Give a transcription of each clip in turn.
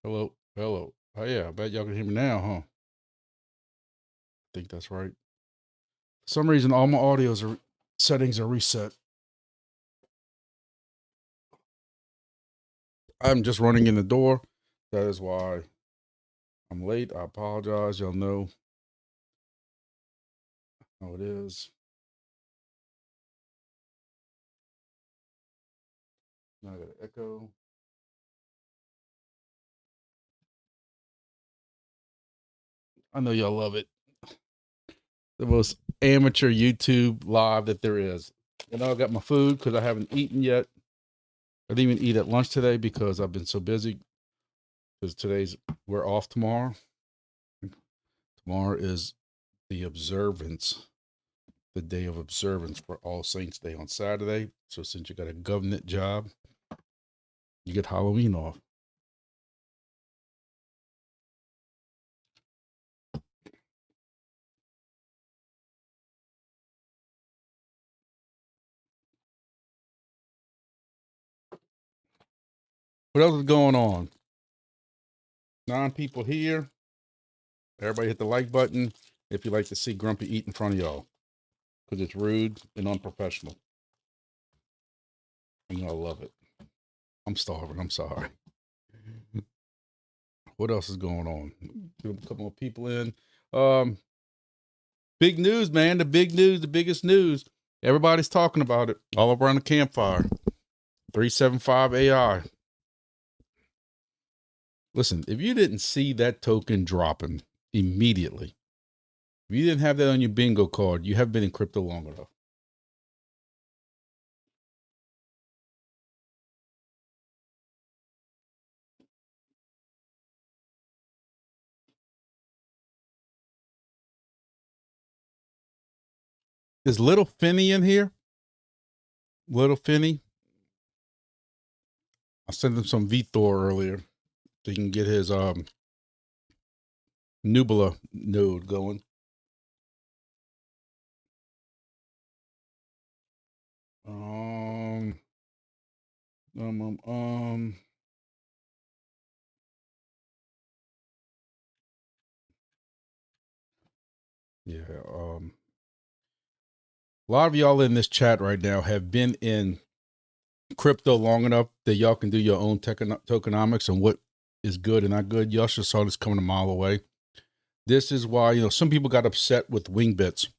Hello, hello. Oh yeah, I bet y'all can hear me now, huh? I think that's right. For some reason, all my audio's settings are reset. I'm just running in the door. That is why I'm late. I apologize. Y'all know how it is. Now I got an echo. I know y'all love it. The most amateur YouTube live that there is. And I got my food because I haven't eaten yet. I didn't even eat at lunch today because I've been so busy. Because we're off tomorrow. Tomorrow is the day of observance for All Saints Day on Saturday. So since you got a government job, you get Halloween off. What else is going on? 9 people here. Everybody hit the like button if you like to see Grumpy eat in front of y'all. Because it's rude and unprofessional. And y'all love it. I'm starving. I'm sorry. What else is going on? Get a couple more people in. Big news, man. The big news, the biggest news. Everybody's talking about it all around the campfire. 375 AI. Listen, if you didn't see that token dropping immediately, if you didn't have that on your bingo card, you haven't been in crypto long enough. Is Little Finny in here? Little Finny? I sent him some VThor earlier so he can get his Nubula node going. Yeah. A lot of y'all in this chat right now have been in crypto long enough that y'all can do your own tokenomics on what is good and not good. Y'all should saw this coming a mile away. This is why, some people got upset with Wingbits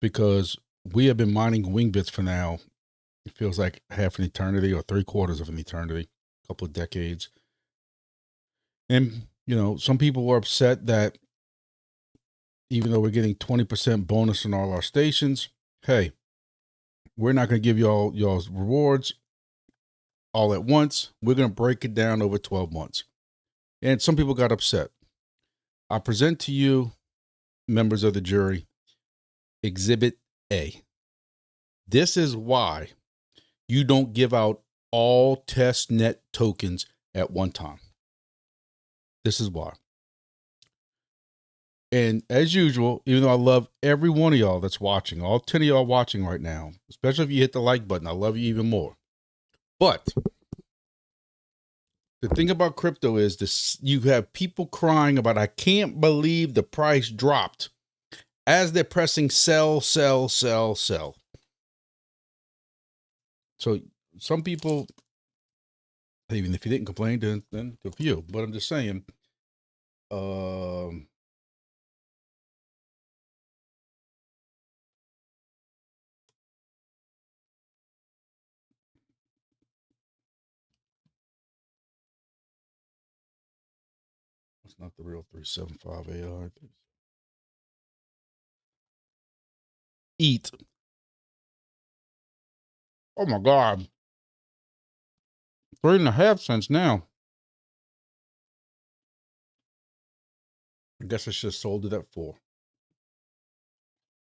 because we have been mining Wingbits for now. It feels like half an eternity or 3/4 of an eternity, a couple of decades. And, some people were upset that even though we're getting 20% bonus on all our stations, hey, we're not going to give y'all's rewards all at once. We're going to break it down over 12 months. And some people got upset. I present to you, members of the jury, Exhibit A. This is why you don't give out all testnet tokens at one time. This is why. And as usual, even though I love every one of y'all that's watching, all 10 of y'all watching right now, especially if you hit the like button, I love you even more. But the thing about crypto is this: you have people crying about, I can't believe the price dropped, as they're pressing sell, sell, sell, sell. So some people, even if you didn't complain, then good for you. But I'm just saying, it's not the real 375 AI. Eat. Oh my God. 3.5 cents now. I guess I should have sold it at 4.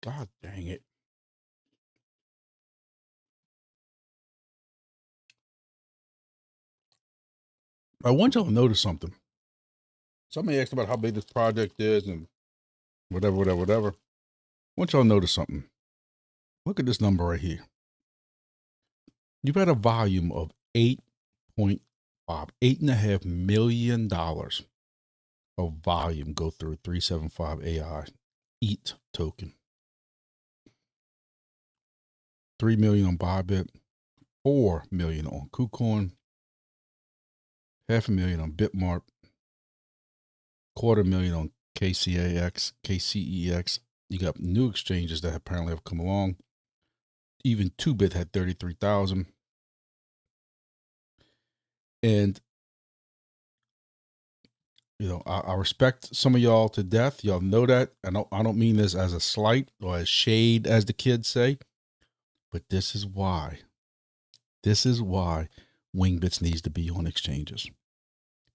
God dang it. I want y'all to notice something. Somebody asked about how big this project is and whatever. I want y'all to notice something. Look at this number right here. You've had a volume of 8.5 $8.5 million of volume go through 375 AI EAT token. 3 million on Bybit, 4 million on KuCoin, 500,000 on Bitmart, 250,000 on KCEX. You got new exchanges that apparently have come along. Even 2Bit had 33,000. And, you know, I respect some of y'all to death. Y'all know that. I don't mean this as a slight or as shade, as the kids say. But this is why Wingbits needs to be on exchanges.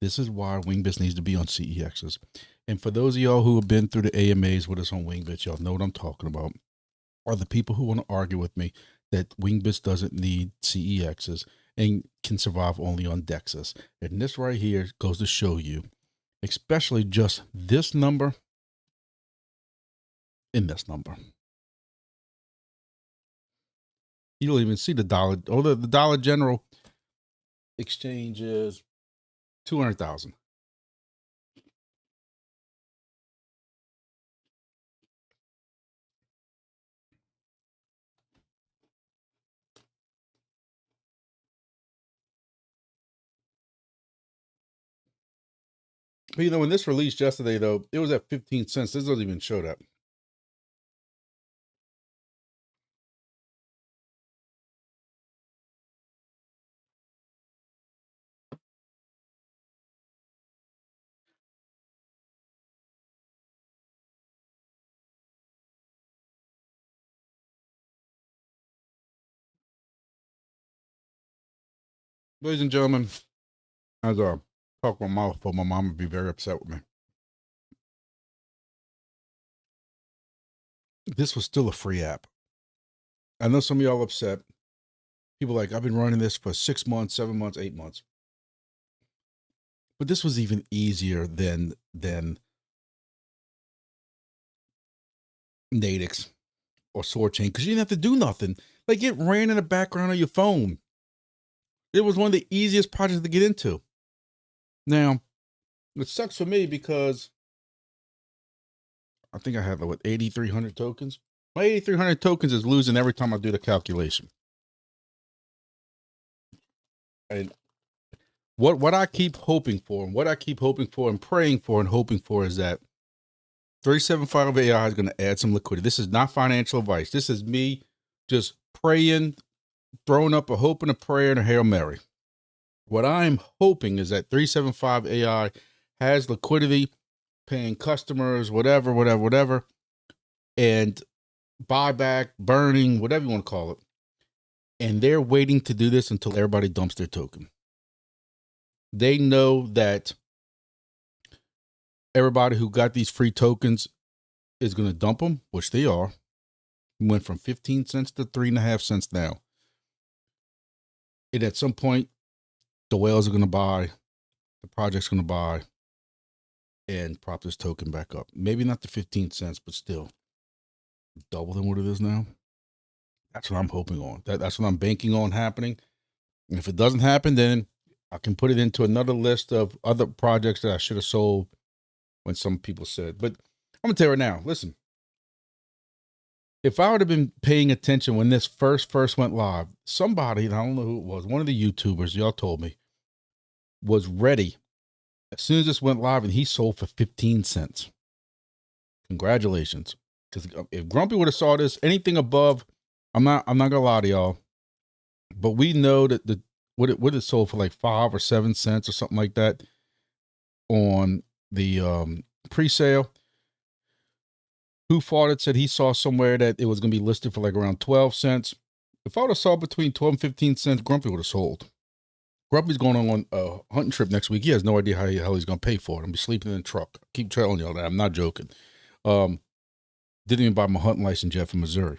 This is why Wingbits needs to be on CEXs. And for those of y'all who have been through the AMAs with us on Wingbits, y'all know what I'm talking about. Are the people who want to argue with me that Wingbits doesn't need CEXs and can survive only on DEXs. And this right here goes to show you, especially just this number and this number. You don't even see the dollar, or the Dollar General exchange is 200,000. But you know, when this released yesterday, though, it was at 15 cents. This doesn't even show that. Ladies and gentlemen, as I talk my mouth, but my mom would be very upset with me. This was still a free app. I know some of y'all upset. People like, I've been running this for 6 months, 7 months, 8 months. But this was even easier than Nadix or SwordChain, because you didn't have to do nothing. Like, it ran in the background of your phone. It was one of the easiest projects to get into. Now, it sucks for me because I think I have, what, 8,300 tokens? My 8,300 tokens is losing every time I do the calculation. And what I keep hoping for, and praying for and hoping for is that 375 AI is going to add some liquidity. This is not financial advice. This is me just praying, throwing up a hope and a prayer and a Hail Mary. What I'm hoping is that 375 AI has liquidity, paying customers, whatever, and buyback, burning, whatever you want to call it. And they're waiting to do this until everybody dumps their token. They know that everybody who got these free tokens is going to dump them, which they are. We went from 15 cents to 3.5 cents now. And at some point, the whales are going to buy, the project's going to buy, and prop this token back up. Maybe not to 15 cents, but still double than what it is now. That's what I'm hoping on. That's what I'm banking on happening. And if it doesn't happen, then I can put it into another list of other projects that I should have sold when some people said. But I'm going to tell you right now, listen, if I would have been paying attention when this first went live, somebody, and I don't know who it was, one of the YouTubers, y'all told me, was ready as soon as this went live, and he sold for 15 cents. Congratulations. Because if Grumpy would have saw this, anything above, I'm not gonna lie to y'all, but we know that what it sold for like 5 or 7 cents or something like that on the pre-sale. Who Fought It said he saw somewhere that it was gonna be listed for like around 12 cents. If I would have saw between 12 and 15 cents, Grumpy would have sold. Grumpy's going on a hunting trip next week. He has no idea how he's going to pay for it. I'm be sleeping in the truck. I keep telling y'all that. I'm not joking. Didn't even buy my hunting license yet from Missouri.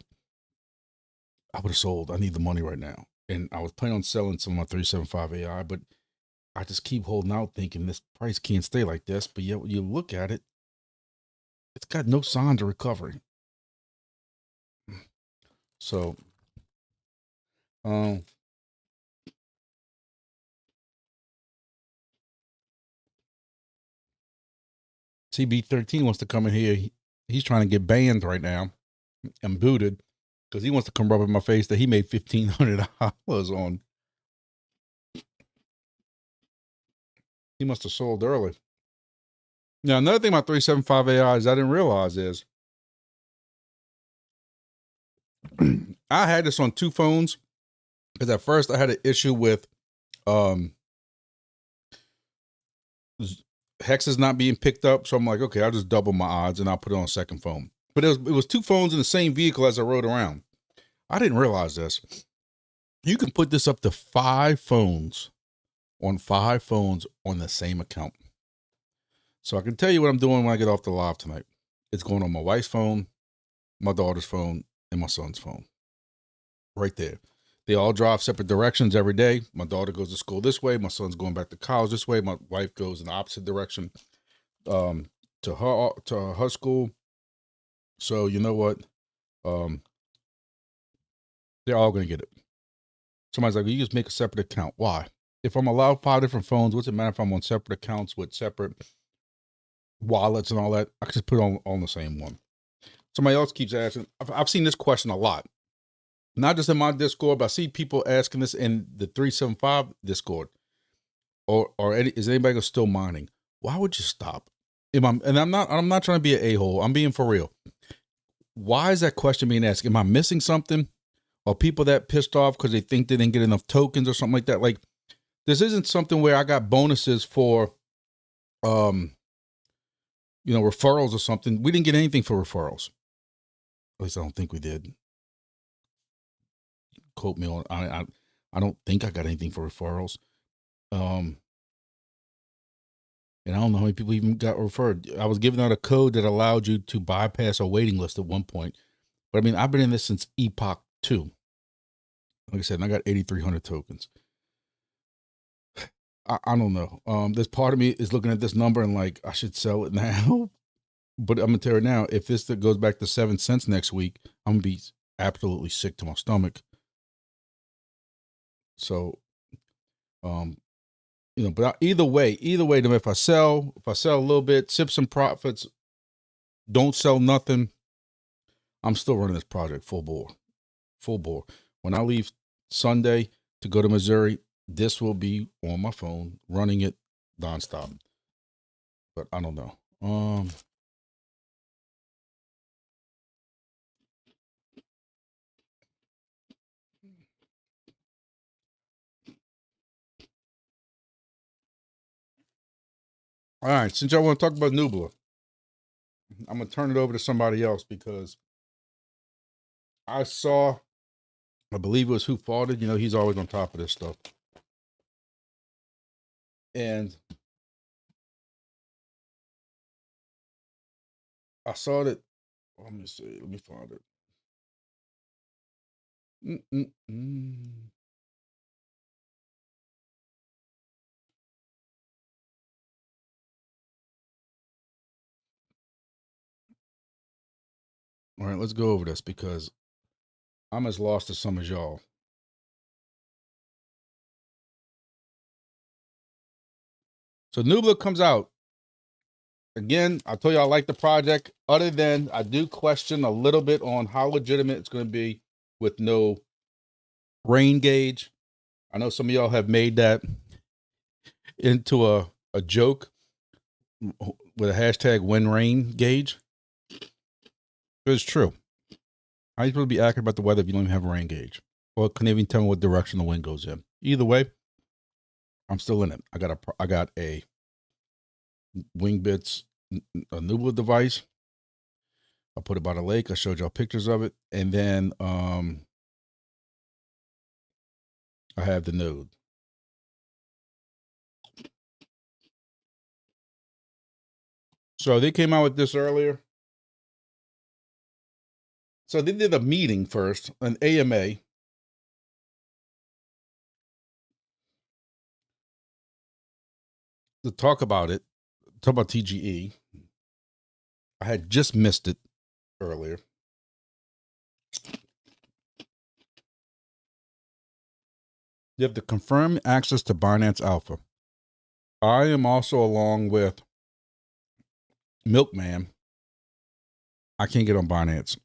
I would have sold. I need the money right now. And I was planning on selling some of my 375 AI, but I just keep holding out thinking this price can't stay like this. But yet when you look at it, it's got no signs of recovery. So, CB13 wants to come in here. He's trying to get banned right now and booted because he wants to come rub in my face that he made $1,500 on. He must have sold early. Now, another thing about 375 AI is I didn't realize is I had this on 2 phones because at first I had an issue with hexes not being picked up. So I'm like, okay, I'll just double my odds and I'll put it on a second phone. But it was 2 phones in the same vehicle as I rode around. I didn't realize this. You can put this up to 5 phones on 5 phones on the same account. So I can tell you what I'm doing when I get off the live tonight. It's going on my wife's phone, my daughter's phone, and my son's phone. Right there. They all drive separate directions every day. My daughter goes to school this way. My son's going back to college this way. My wife goes in the opposite direction to her school. So you know what? They're all going to get it. Somebody's like, you just make a separate account. Why? If I'm allowed 5 different phones, what's it matter if I'm on separate accounts with separate wallets and all that? I can just put it on the same one. Somebody else keeps asking. I've seen this question a lot. Not just in my Discord, but I see people asking this in the 375 Discord. Or is anybody still mining? Why would you stop? I'm not trying to be an a-hole. I'm being for real. Why is that question being asked? Am I missing something? Are people that pissed off because they think they didn't get enough tokens or something like that? Like, this isn't something where I got bonuses for, referrals or something. We didn't get anything for referrals. At least I don't think we did. Quote me on. I don't think I got anything for referrals. And I don't know how many people even got referred. I was giving out a code that allowed you to bypass a waiting list at one point. But I mean, I've been in this since Epoch 2. Like I said, and I got 8,300 tokens. I don't know. This part of me is looking at this number and like, I should sell it now. But I'm going to tell you now, if this goes back to 7 cents next week, I'm going to be absolutely sick to my stomach. So, but either way, if I sell a little bit, sip some profits, don't sell nothing, I'm still running this project full bore. When I leave Sunday to go to Missouri, this will be on my phone, running it nonstop. But I don't know. All right, since y'all want to talk about Nubla, I'm going to turn it over to somebody else because I believe it was Who Faulted. He's always on top of this stuff. And I saw that. Let me see. Let me find it. All right, let's go over this because I'm as lost as some of y'all. So Nubla comes out. Again, I told you I like the project. Other than I do question a little bit on how legitimate it's going to be with no rain gauge. I know some of y'all have made that into a joke with a hashtag when rain gauge. It's true. How are you supposed to be accurate about the weather if you don't even have a rain gauge? Or couldn't even tell me what direction the wind goes in. Either way, I'm still in it. I got a Wingbits a Nubla device. I put it by the lake. I showed y'all pictures of it. And then I have the node. So they came out with this earlier. So they did a meeting first, an AMA. To talk about it, talk about TGE. I had just missed it earlier. You have to confirm access to Binance Alpha. I am also along with Milkman. I can't get on Binance.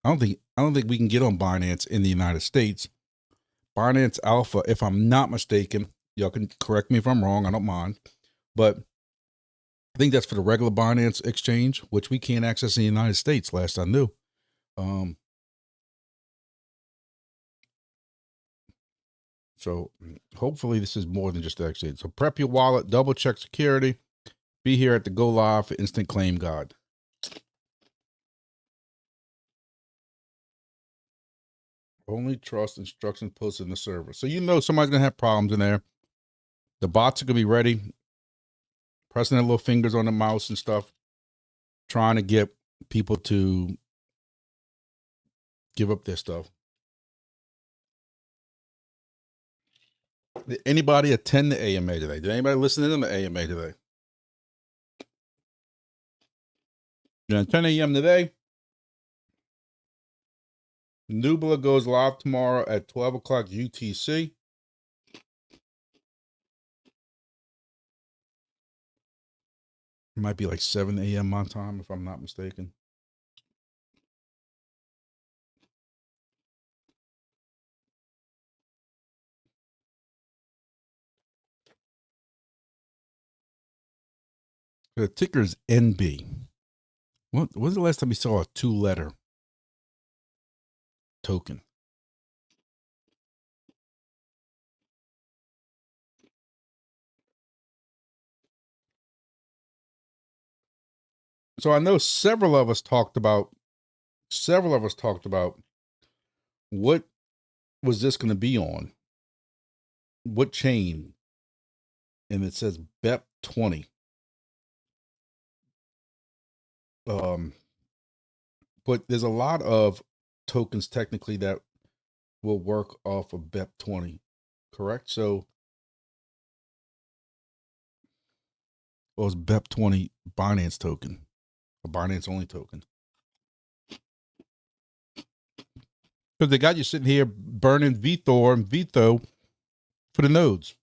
I don't think we can get on Binance in the United States. Binance Alpha, if I'm not mistaken, y'all can correct me if I'm wrong, I don't mind, but I think that's for the regular Binance exchange, which we can't access in the United States, last I knew. So hopefully this is more than just the exchange. So prep your wallet, double check security, be here at the Go Live for Instant Claim Guide. Only trust instructions posted in the server. So you know somebody's going to have problems in there. The bots are going to be ready, pressing their little fingers on the mouse and stuff, trying to get people to give up their stuff. Did anybody attend the AMA today? Did anybody listen in on the AMA today? At 10 a.m. today, Nubla goes live tomorrow at 12 o'clock UTC. It might be like 7 a.m. my time, if I'm not mistaken. The ticker is NB. When was the last time we saw a 2-letter token? So I know several of us talked about what was this going to be on? What chain? And it says BEP20. But there's a lot of tokens technically that will work off of BEP20, correct? So, well, it's BEP20 Binance token, a Binance only token. Because they got you sitting here burning VTHOR and VTHO for the nodes.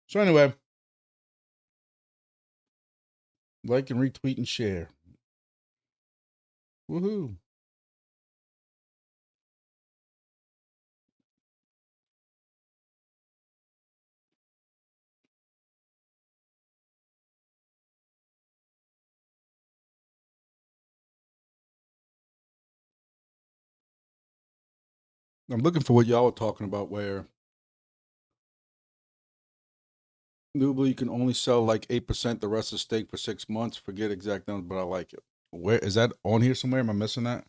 So anyway, like and retweet and share. Woohoo. I'm looking for what y'all were talking about where Nubly, you can only sell like 8%, the rest is stake for 6 months. Forget exact numbers, but I like it. Where is that on here somewhere? Am I missing that?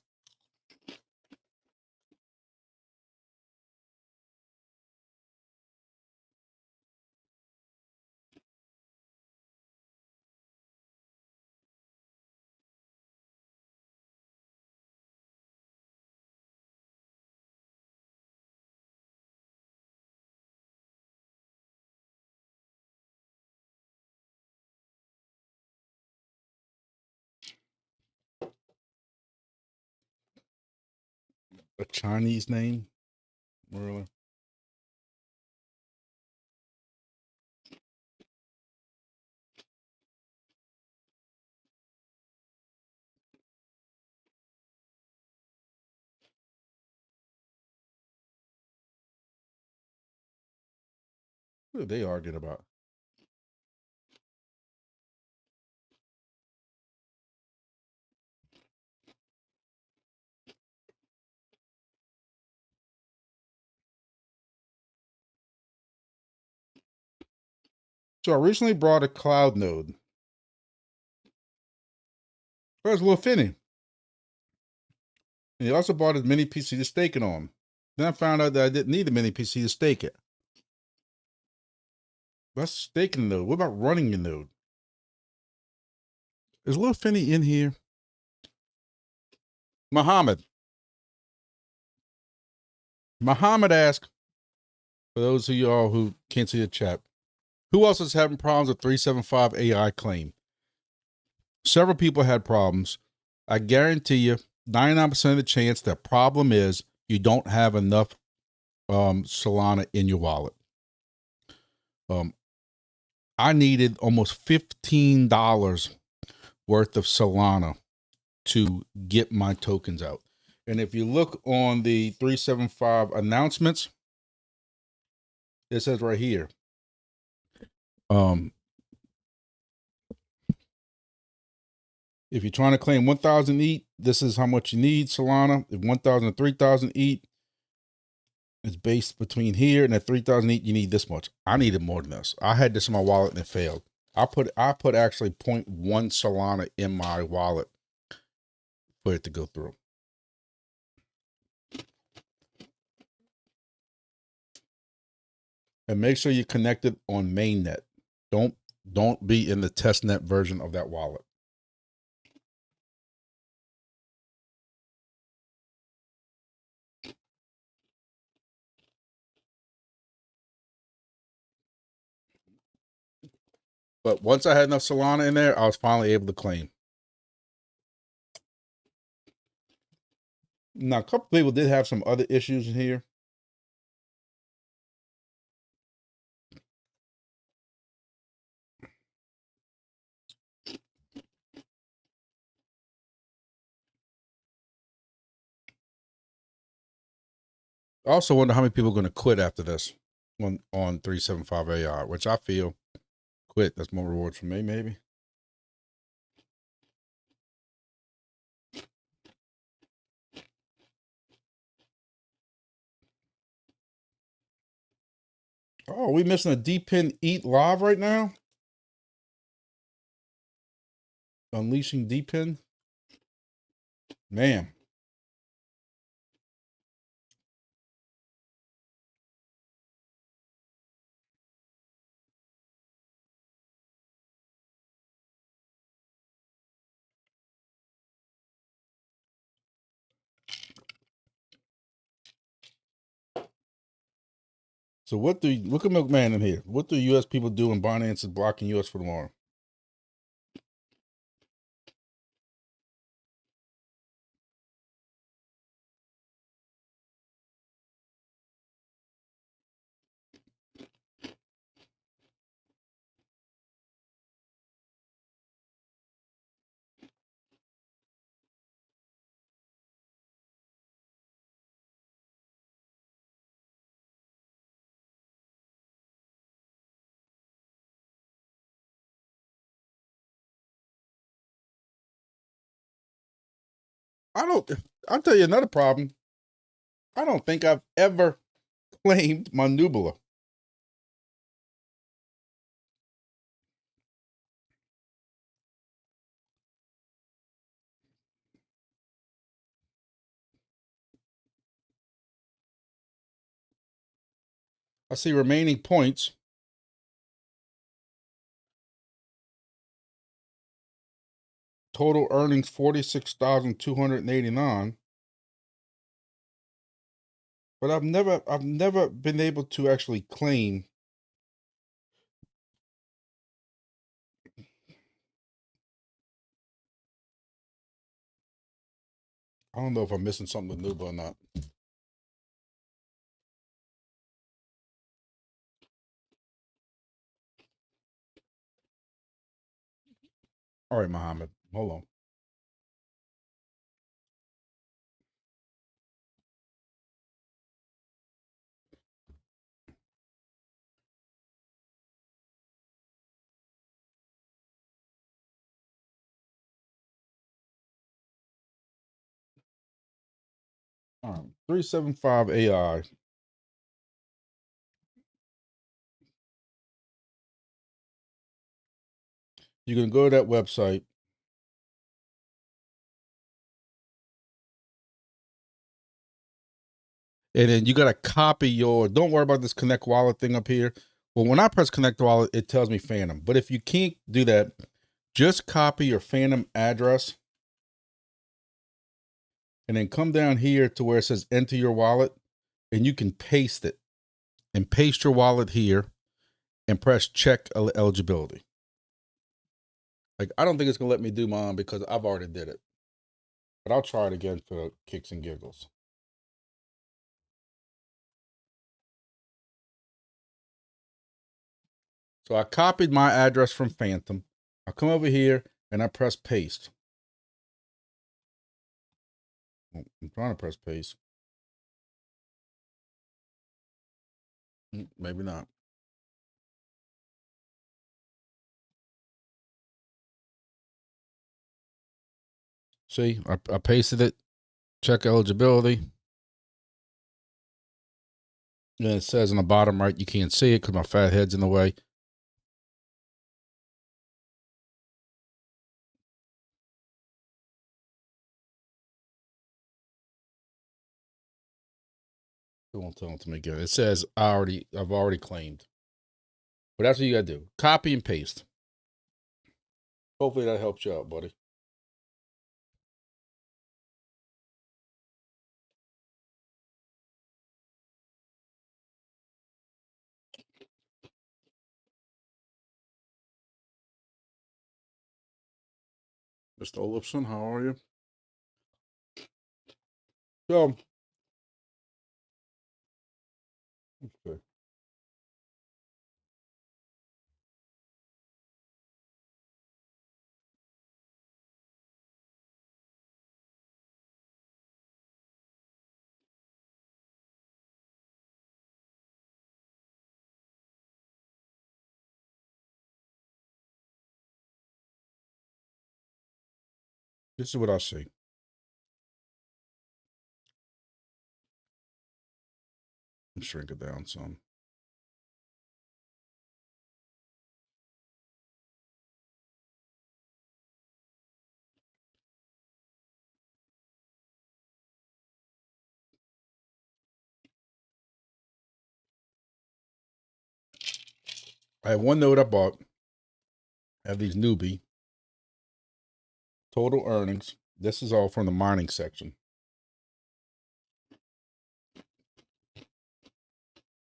A Chinese name? Really? What are they arguing about? So I recently brought a cloud node. Where's Lil Finney? And he also bought his mini PC to stake it on. Then I found out that I didn't need a mini PC to stake it. That's staking the node. What about running the node? Is Lil Finney in here? Muhammad asked, for those of y'all who can't see the chat, who else is having problems with 375 AI claim? Several people had problems. I guarantee you, 99% of the chance the problem is you don't have enough Solana in your wallet. I needed almost $15 worth of Solana to get my tokens out. And if you look on the 375 announcements, it says right here, if you're trying to claim 1,000 ETH, this is how much you need Solana. If 1,000 to 3,000 ETH is based between here and at 3,000 ETH, you need this much. I needed more than this. I had this in my wallet and it failed. I put actually 0.1 Solana in my wallet for it to go through. And make sure you're connected on mainnet. Don't be in the testnet version of that wallet. But once I had enough Solana in there, I was finally able to claim. Now, a couple people did have some other issues in here. I also wonder how many people are going to quit after this on 375 AI, which I feel quit. That's more reward for me, maybe. Oh, are we missing a DEPIN Eat live right now? Unleashing DEPIN? Man. So look at McMahon in here. What do US people do when Binance is blocking US for tomorrow? I'll tell you another problem. I don't think I've ever claimed my Nubula. I see remaining points. Total earnings 46,289. But I've never been able to actually claim. I don't know if I'm missing something with Nuba or not. All right, Muhammad, hold on. All right, 375 AI. You can go to that website. And then you got to copy don't worry about this connect wallet thing up here. Well, when I press connect wallet, it tells me Phantom. But if you can't do that, just copy your Phantom address and then come down here to where it says enter your wallet and you can paste it and paste your wallet here and press check eligibility. Like, I don't think it's going to let me do mine because I've already did it. But I'll try it again for kicks and giggles. So I copied my address from Phantom. I come over here and I press paste. I'm trying to press paste. Maybe not. See, I pasted it. Check eligibility. And it says on the bottom right, you can't see it because my fat head's in the way. It won't tell it to me again. It says I've already claimed. But that's what you gotta do. Copy and paste. Hopefully that helps you out, buddy. Mr. Olafson, how are you? So, okay. This is what I see. Shrink it down some. I have one note I bought. I have these newbie total earnings. This is all from the mining section.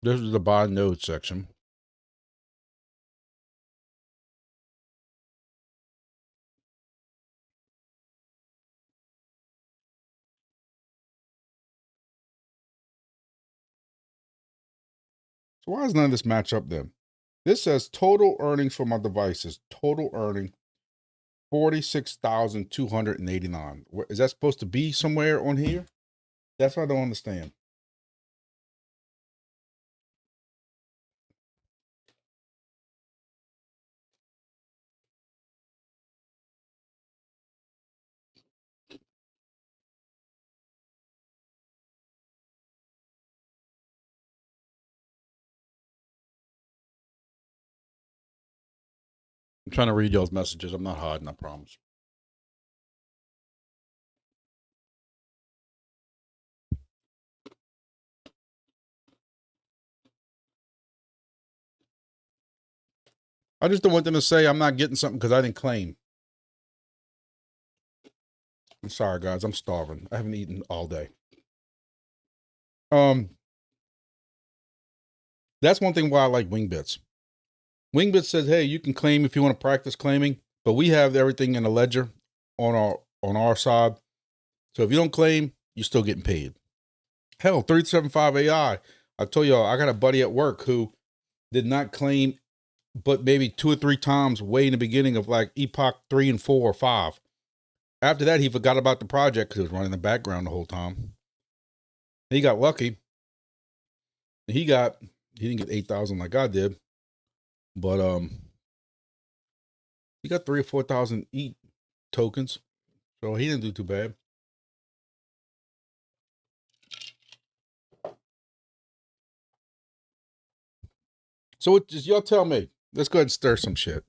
This is the buy node section. So why does none of this match up then? This says total earnings for my devices. Total earning 46,289. Is that supposed to be somewhere on here? That's what I don't understand. I'm trying to read y'all's messages. I'm not hiding, I promise. I just don't want them to say I'm not getting something because I didn't claim. I'm sorry, guys. I'm starving. I haven't eaten all day. That's one thing why I like Wingbits. Wingbits says, hey, you can claim if you want to practice claiming, but we have everything in a ledger on our side. So if you don't claim, you're still getting paid. Hell, 375 AI. I told y'all, I got a buddy at work who did not claim, but maybe 2 or 3 times way in the beginning of like Epoch 3 and 4 or 5. After that, he forgot about the project because it was running in the background the whole time. He got lucky. He didn't get 8,000 like I did, but he got 3,000 or 4,000 ETH tokens, so he didn't do too bad. So just y'all tell me. Let's go ahead and stir some shit.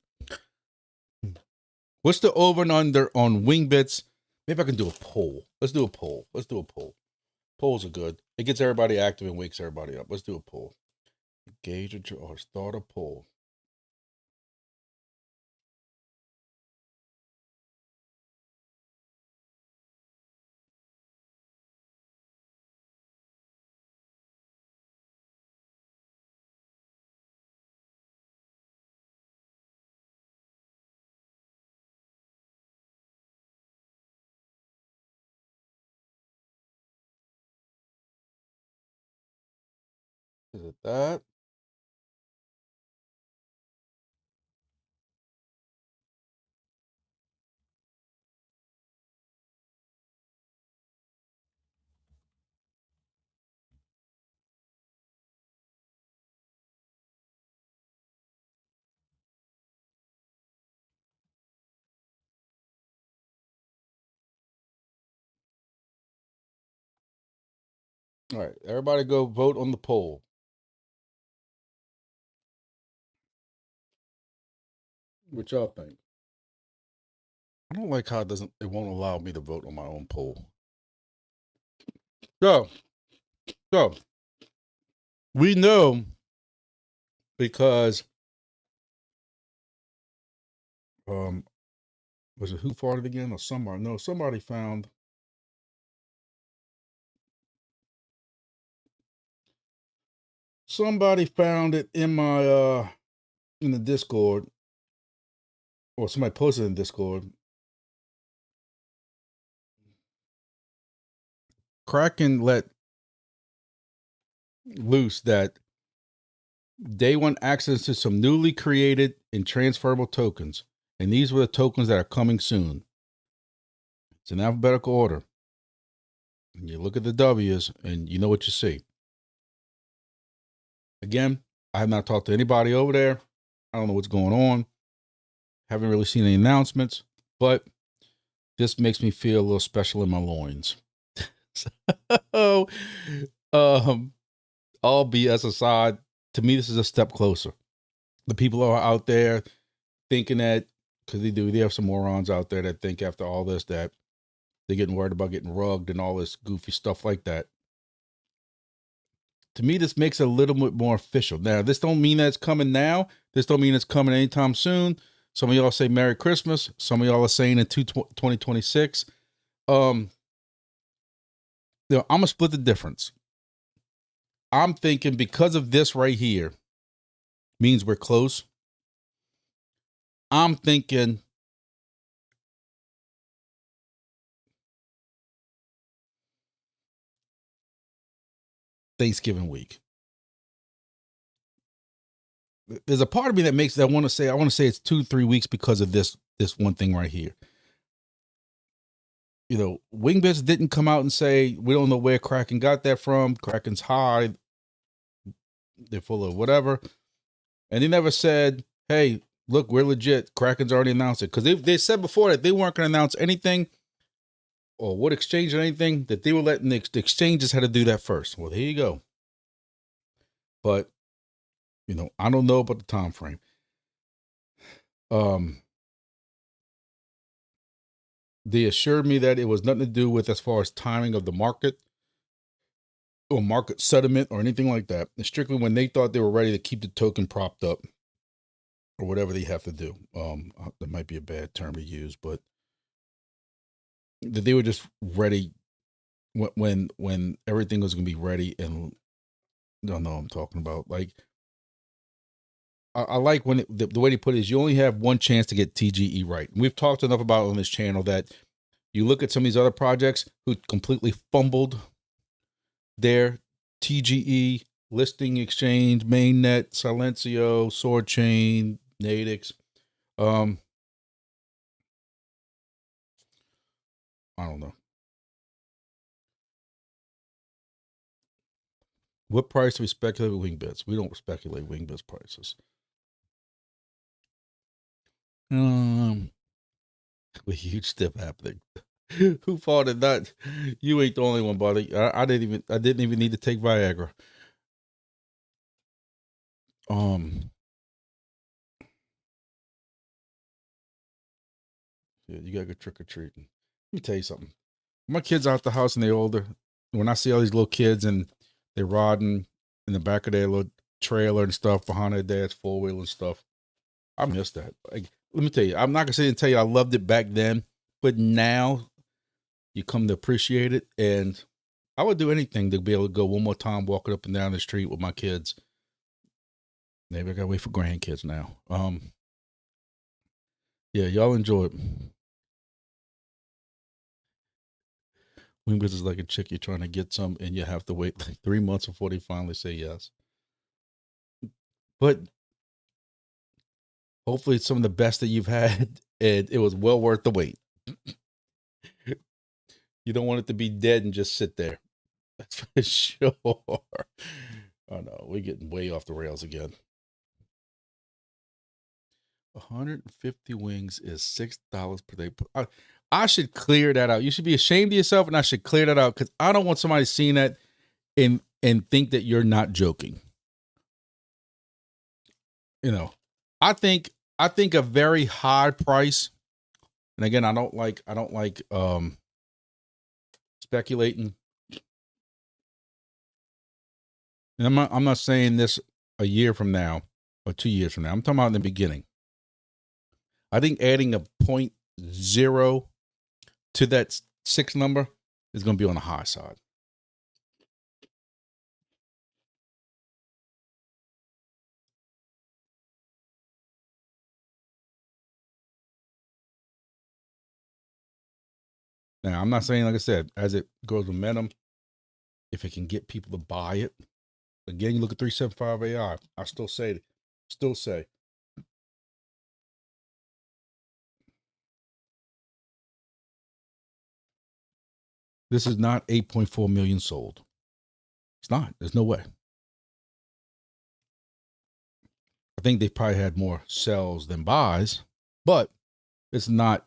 What's the over and under on Wingbits? Maybe I can do a poll. Let's do a poll. Polls are good. It gets everybody active and wakes everybody up. Let's do a poll. Engage or start a poll. Is it that? All right, everybody go vote on the poll. What y'all think? I don't like how it won't allow me to vote on my own poll. So we know because was it who farted again or somebody? No, somebody found it in my in the Discord, or somebody posted in Discord. Kraken let loose that they want access to some newly created and transferable tokens, and these were the tokens that are coming soon. It's in alphabetical order. And you look at the W's, and you know what you see. Again, I have not talked to anybody over there. I don't know what's going on. Haven't really seen any announcements, but this makes me feel a little special in my loins. So, all BS aside, to me, this is a step closer. The people are out there thinking that, because they have some morons out there that think after all this that they're getting worried about getting rugged and all this goofy stuff like that. To me, this makes it a little bit more official. Now, this don't mean that it's coming now. This don't mean it's coming anytime soon. Some of y'all say Merry Christmas. Some of y'all are saying in 2026. I'm going to split the difference. I'm thinking because of this right here means we're close. I'm thinking Thanksgiving week. There's a part of me that makes that I want to say it's 2-3 weeks because of this one thing right here. You know, Wingbits didn't come out and say, we don't know where Kraken got that from. Kraken's high. They're full of whatever. And they never said, hey, look, we're legit. Kraken's already announced it. Because they said before that they weren't going to announce anything or what exchange or anything, that they were letting the exchanges had to do that first. Well, here you go. But, you know, I don't know about the time frame. They assured me that it was nothing to do with as far as timing of the market or market settlement or anything like that. It's strictly when they thought they were ready to keep the token propped up or whatever they have to do. That might be a bad term to use, but that they were just ready when everything was going to be ready. And I don't know what I'm talking about. Like, I like when the way they put it is you only have one chance to get TGE right. And we've talked enough about it on this channel that you look at some of these other projects who completely fumbled their TGE, listing exchange, mainnet, Silencio, Sword Chain, Nadix. I don't know. What price do we speculate with Wingbits? We don't speculate Wingbits prices. A huge step happening. Who fought it? Not you. Ain't the only one, buddy. I didn't even need to take Viagra. Yeah, you gotta go trick or treating. Let me tell you something. My kids out the house and they're older. When I see all these little kids and they're riding in the back of their little trailer and stuff behind their dad's 4-wheel and stuff, I miss that. Like, let me tell you, I'm not gonna say and tell you I loved it back then, but now you come to appreciate it, and I would do anything to be able to go one more time walking up and down the street with my kids. Maybe I gotta wait for grandkids now. Yeah, y'all enjoy it. Wingbits is like a chick you're trying to get some, and you have to wait like 3 months before they finally say yes. But hopefully it's some of the best that you've had, and it was well worth the wait. You don't want it to be dead and just sit there. That's for sure. Oh no, we're getting way off the rails again. 150 wings is $6 per day. I should clear that out. You should be ashamed of yourself, and I should clear that out because I don't want somebody seeing that and think that you're not joking. You know, I think a very high price, and again, I don't like speculating. And I'm not saying this a year from now or 2 years from now. I'm talking about in the beginning. I think adding a 0.0 to that 6 number is going to be on the high side. Now, I'm not saying, like I said, as it grows momentum, if it can get people to buy it. Again, you look at 375 AI. I still say this is not 8.4 million sold. It's not. There's no way. I think they probably had more sells than buys, but it's not.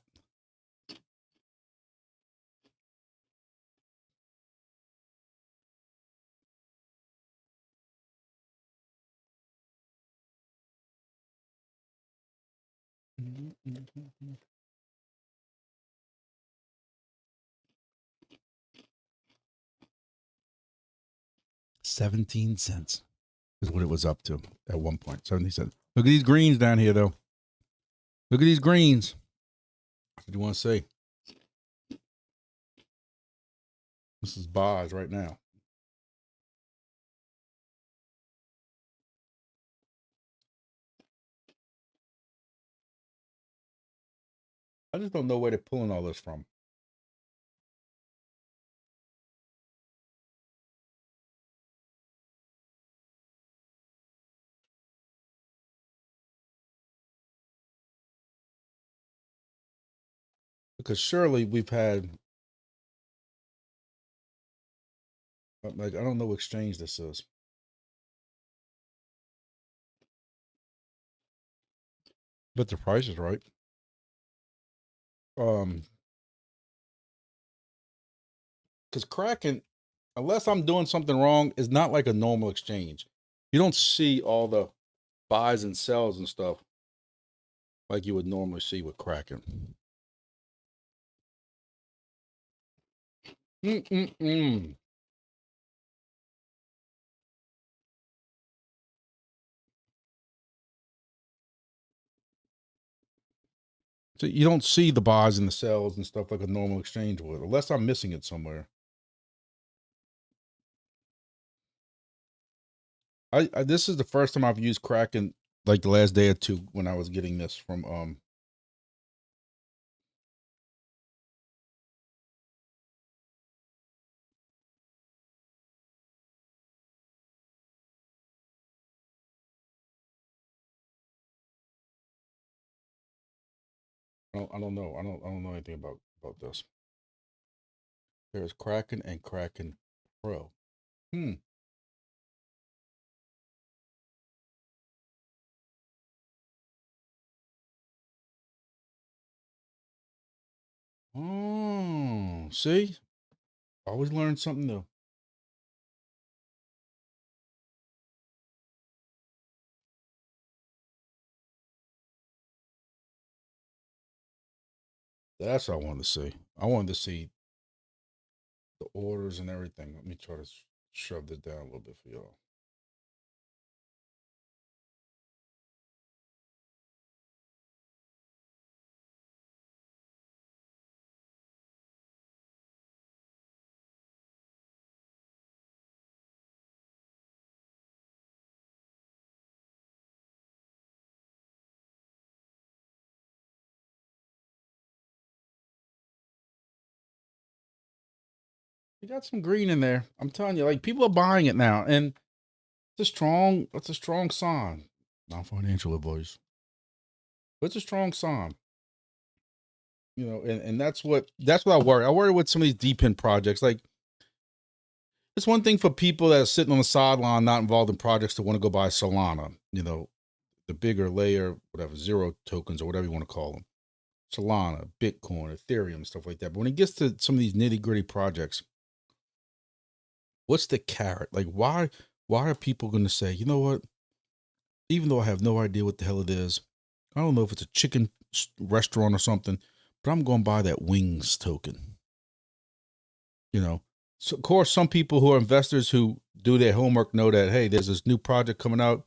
$0.17 is what it was up to at one point. 70 cents. Look at these greens down here, though. Look at these greens. What do you want to say? This is buys right now. I just don't know where they're pulling all this from. Because surely we've had, like, I don't know what exchange this is. But the price is right. Because Kraken, unless I'm doing something wrong, is not like a normal exchange. You don't see all the buys and sells and stuff like you would normally see with Kraken. So you don't see the buys and the sells and stuff like a normal exchange would, unless I'm missing it somewhere. I this is the first time I've used Kraken, like the last day or two when I was getting this from I don't know. I don't know anything about this. There's Kraken and Kraken Pro. Oh, see? Always learn something new. That's what I wanted to see. I wanted to see the orders and everything. Let me try to shove this down a little bit for y'all. You got some green in there. I'm telling you, like, people are buying it now, and it's a strong sign. Non-financial advice. But it's a strong sign. You know, and that's what I worry. I worry with some of these DEPIN projects. Like, it's one thing for people that are sitting on the sideline, not involved in projects, to want to go buy Solana, you know, the bigger layer, whatever, zero tokens or whatever you want to call them. Solana, Bitcoin, Ethereum, stuff like that. But when it gets to some of these nitty gritty projects, What's the carrot? Like, why are people going to say, you know what? Even though I have no idea what the hell it is, I don't know if it's a chicken restaurant or something, but I'm going to buy that wings token. You know, so of course, some people who are investors who do their homework know that, hey, there's this new project coming out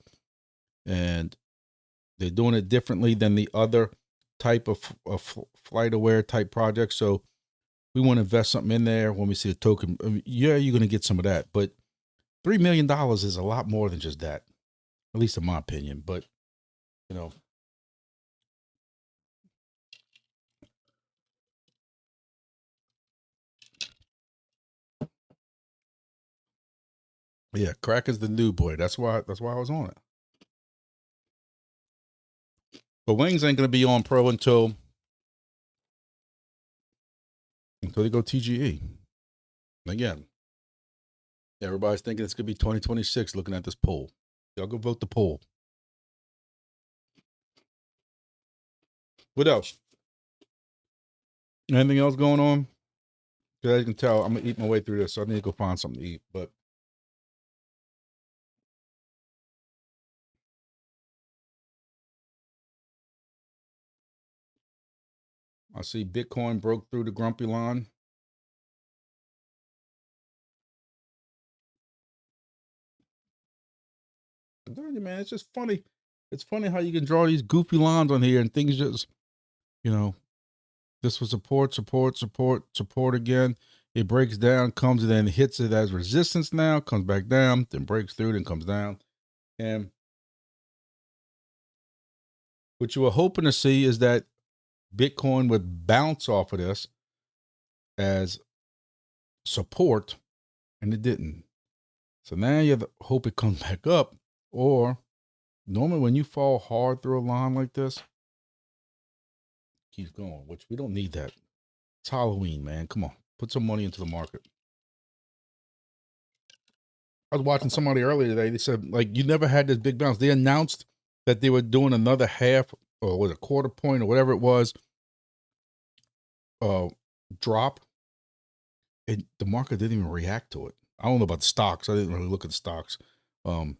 and they're doing it differently than the other type of flight aware type project. So we want to invest something in there when we see a token. I mean, yeah, you're going to get some of that, but $3 million is a lot more than just that, at least in my opinion. But, you know, yeah, crack is the new boy. That's why I was on it. But wings ain't going to be on pro until they go TGE. Again, everybody's thinking it's going to be 2026 looking at this poll. Y'all go vote the poll. What else? Anything else going on? Because as you can tell, I'm going to eat my way through this, so I need to go find something to eat. But I see Bitcoin broke through the grumpy line. I'm telling you, man, it's just funny. It's funny how you can draw these goofy lines on here and things just, you know, this was support again. It breaks down, comes and then hits it as resistance now, comes back down, then breaks through, then comes down. And what you were hoping to see is that Bitcoin would bounce off of this as support, and it didn't. So now you have to hope it comes back up, or normally when you fall hard through a line like this, keeps going, which we don't need that. It's Halloween, man. Come on, put some money into the market. I was watching somebody earlier today. They said, like, you never had this big bounce. They announced that they were doing another half or was a quarter point or whatever it was drop, and the market didn't even react to it. I don't know about the stocks. I didn't really look at the stocks. I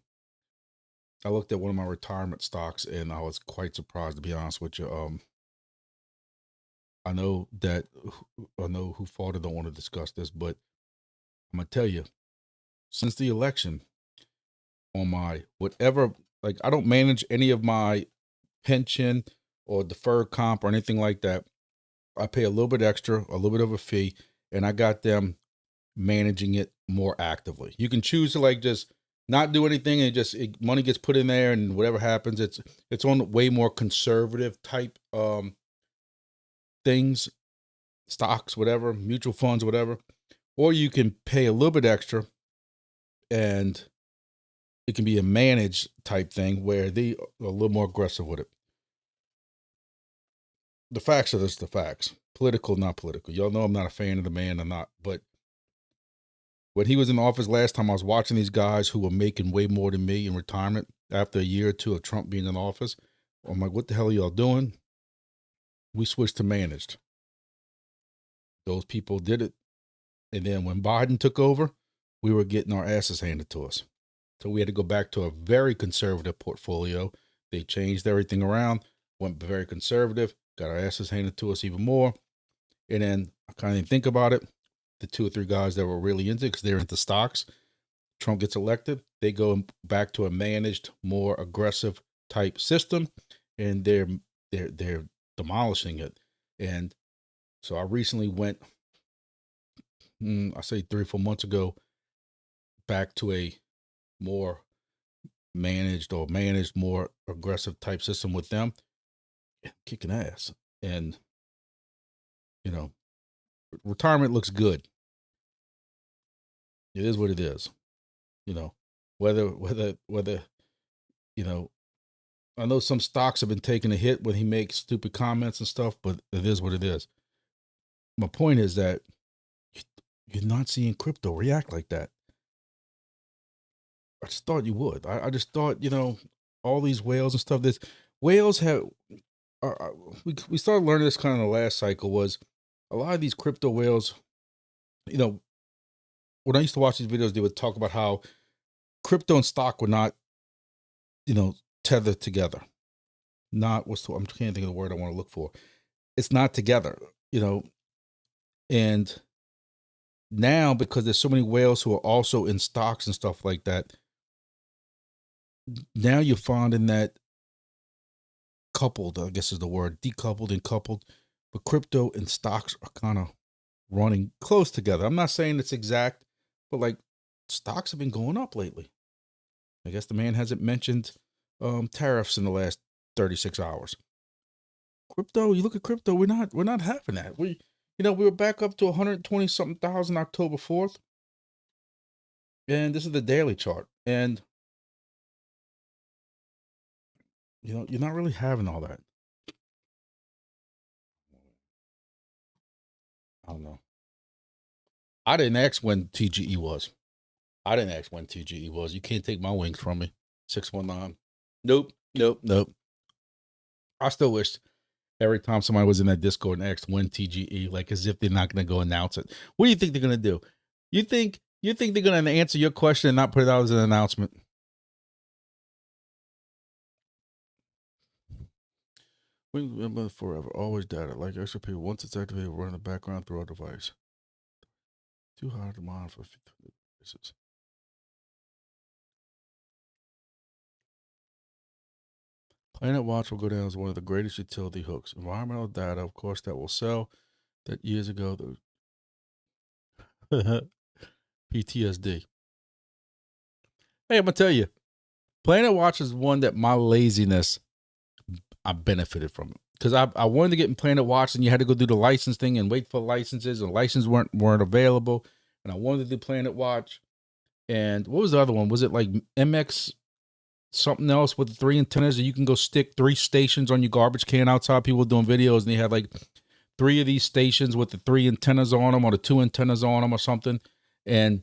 looked at one of my retirement stocks and I was quite surprised, to be honest with you. I know who fought it. Don't want to discuss this, but I'm gonna tell you, since the election, on my whatever, like, I don't manage any of my pension or deferred comp or anything like that. I pay a little bit extra, a little bit of a fee, and I got them managing it more actively. You can choose to, like, just not do anything and just money gets put in there and whatever happens, it's on way more conservative type things, stocks, whatever, mutual funds, whatever. Or you can pay a little bit extra and it can be a managed type thing where they are a little more aggressive with it. The facts are this, the facts. Political, not political. Y'all know I'm not a fan of the man, I'm not. But when he was in office last time, I was watching these guys who were making way more than me in retirement after a year or two of Trump being in office. I'm like, what the hell are y'all doing? We switched to managed. Those people did it. And then when Biden took over, we were getting our asses handed to us. So we had to go back to a very conservative portfolio. They changed everything around, went very conservative, got our asses handed to us even more. And then I kind of didn't think about it. The 2 or 3 guys that were really into it, because they're into stocks, Trump gets elected, they go back to a managed, more aggressive type system, and they're demolishing it. And so I recently went, I say 3 or 4 months ago, back to a more managed, more aggressive type system with them, kicking ass. And, you know, retirement looks good. It is what it is. You know, whether, you know, I know some stocks have been taking a hit when he makes stupid comments and stuff, but it is what it is. My point is that you're not seeing crypto react like that. I just thought you would. I just thought, you know, all these whales and stuff. This whales have. We started learning this kind of the last cycle was a lot of these crypto whales. You know, when I used to watch these videos, they would talk about how crypto and stock were not, tethered together. Not I'm can't think of the word I want to look for. It's not together, and now because there's so many whales who are also in stocks and stuff like that, now you're finding that coupled, I guess is the word, decoupled and coupled, but crypto and stocks are kind of running close together. I'm not saying it's exact, but like stocks have been going up lately. I guess the man hasn't mentioned tariffs in the last 36 hours. Crypto, you look at crypto, we're not having that. We were back up to 120 something thousand October 4th. And this is the daily chart. And you're not really having all that. I don't know. I didn't ask when TGE was. You can't take my wings from me. 619. Nope. I still wish every time somebody was in that Discord and asked when TGE, like as if they're not going to go announce it. What do you think they're going to do? You think they're going to answer your question and not put it out as an announcement? Wingbits forever, always data. Like extra people, once it's activated, run in the background through our device. Too hard to monitor for devices. Planet Watch will go down as one of the greatest utility hooks. Environmental data, of course, that will sell. That years ago, the PTSD. Hey, I'm gonna tell you, Planet Watch is one that my laziness, I benefited from it because I wanted to get in Planet Watch, and you had to go do the license thing and wait for licenses, and licenses weren't available. And I wanted to do Planet Watch. And what was the other one? Was it like MX something else with 3 antennas, and you can go stick 3 stations on your garbage can outside? People doing videos, and they had like 3 of these stations with the 3 antennas on them or the 2 antennas on them or something, and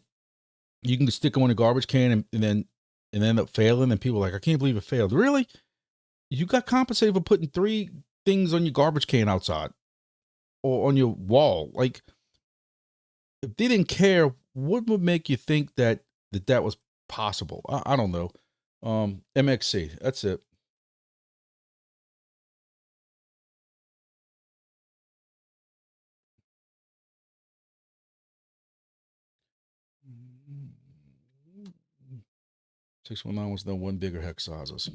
you can stick them on the garbage can and then end up failing. And people are like, I can't believe it failed. Really? You got compensated for putting 3 things on your garbage can outside or on your wall. Like, if they didn't care, what would make you think that was possible? I don't know. MXC, that's it. Mm-hmm. 619 was no one bigger hex sizes.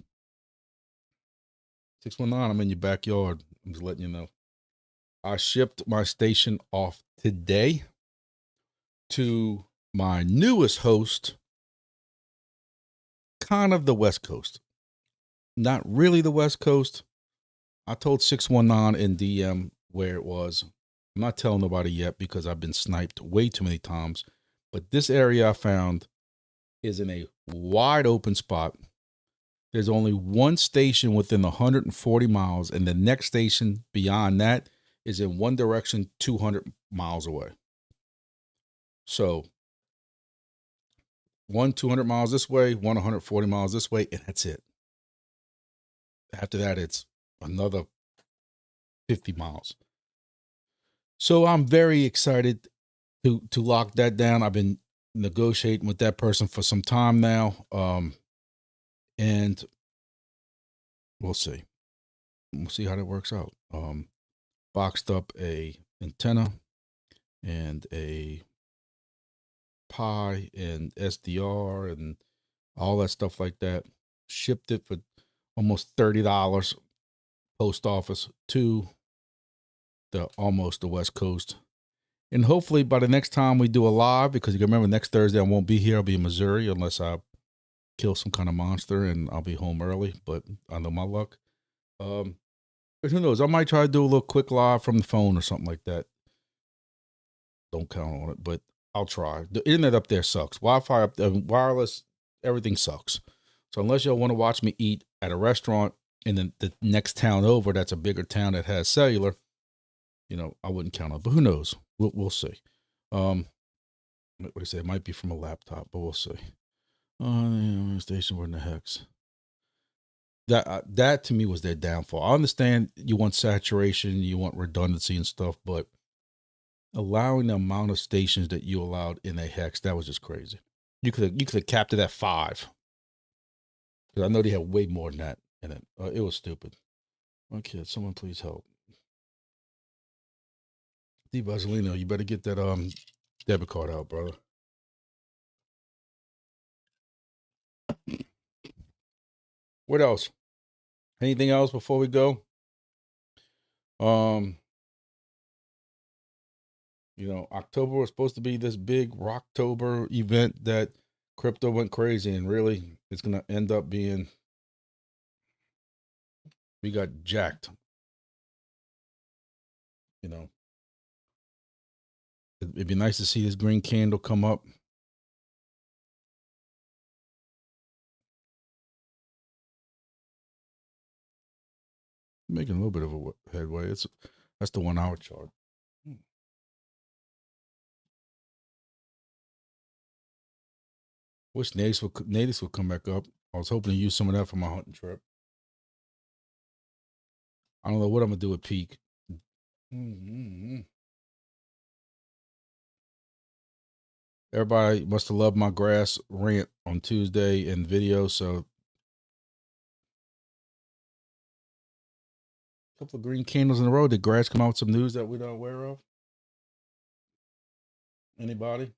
619, I'm in your backyard. I'm just letting you know. I shipped my station off today to my newest host, kind of the West Coast. Not really the West Coast. I told 619 in DM where it was. I'm not telling nobody yet because I've been sniped way too many times. But this area I found is in a wide open spot. There's only one station within 140 miles, and the next station beyond that is in one direction 200 miles away. So one 200 miles this way, one 140 miles this way, and that's it. After that, it's another 50 miles. So I'm very excited to lock that down. I've been negotiating with that person for some time now. And we'll see. We'll see how that works out. Boxed up a antenna and a Pi and SDR and all that stuff like that. Shipped it for almost $30 post office to almost the West Coast. And hopefully by the next time we do a live, because you can remember next Thursday I won't be here. I'll be in Missouri unless I kill some kind of monster, and I'll be home early, but I know my luck. But who knows? I might try to do a little quick live from the phone or something like that. Don't count on it, but I'll try. The internet up there sucks. Wi-Fi up there, wireless, everything sucks. So unless y'all want to watch me eat at a restaurant in the next town over, that's a bigger town that has cellular, I wouldn't count on it. But who knows? We'll see. What do you say? It might be from a laptop, but we'll see. Station were in the hex. That to me was their downfall. I understand you want saturation, you want redundancy and stuff, but allowing the amount of stations that you allowed in a hex, that was just crazy. You could have capped it at 5. Because I know they had way more than that in it. It was stupid. Okay, someone please help. Steve Basilino, you better get that debit card out, brother. What else? Anything else before we go? You know, October was supposed to be this big Rocktober event that crypto went crazy, and really it's gonna end up being, we got jacked. You know, it'd be nice to see this green candle come up. Making a little bit of a headway. That's the 1 hour chart. Wish natives would come back up. I was hoping to use some of that for my hunting trip. I don't know what I'm gonna do with peak. Everybody must have loved my grass rant on Tuesday in video. So, a couple of green candles in a row. Did grass come out with some news that we're not aware of? Anybody?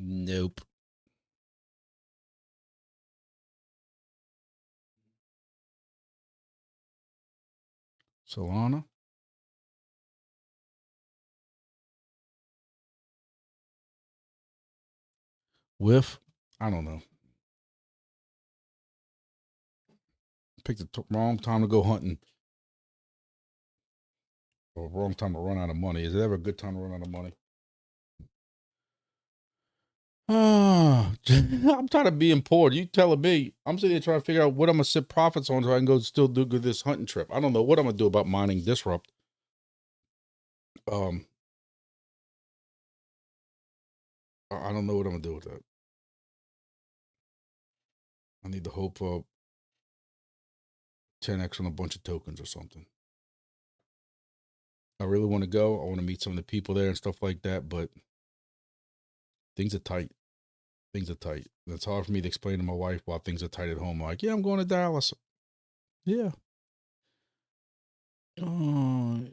Nope. Solana? Whiff? I don't know. Picked the wrong time to go hunting. Or wrong time to run out of money. Is it ever a good time to run out of money? I'm tired of being poor. You telling me? I'm sitting here trying to figure out what I'm gonna sit profits on so I can go still do good this hunting trip. I don't know what I'm gonna do about mining disrupt. I don't know what I'm gonna do with that. I need to hope for 10x on a bunch of tokens or something. I really want to go. I want to meet some of the people there and stuff like that, but things are tight. Things are tight. It's hard for me to explain to my wife why things are tight at home. Like, yeah, I'm going to Dallas. Yeah. You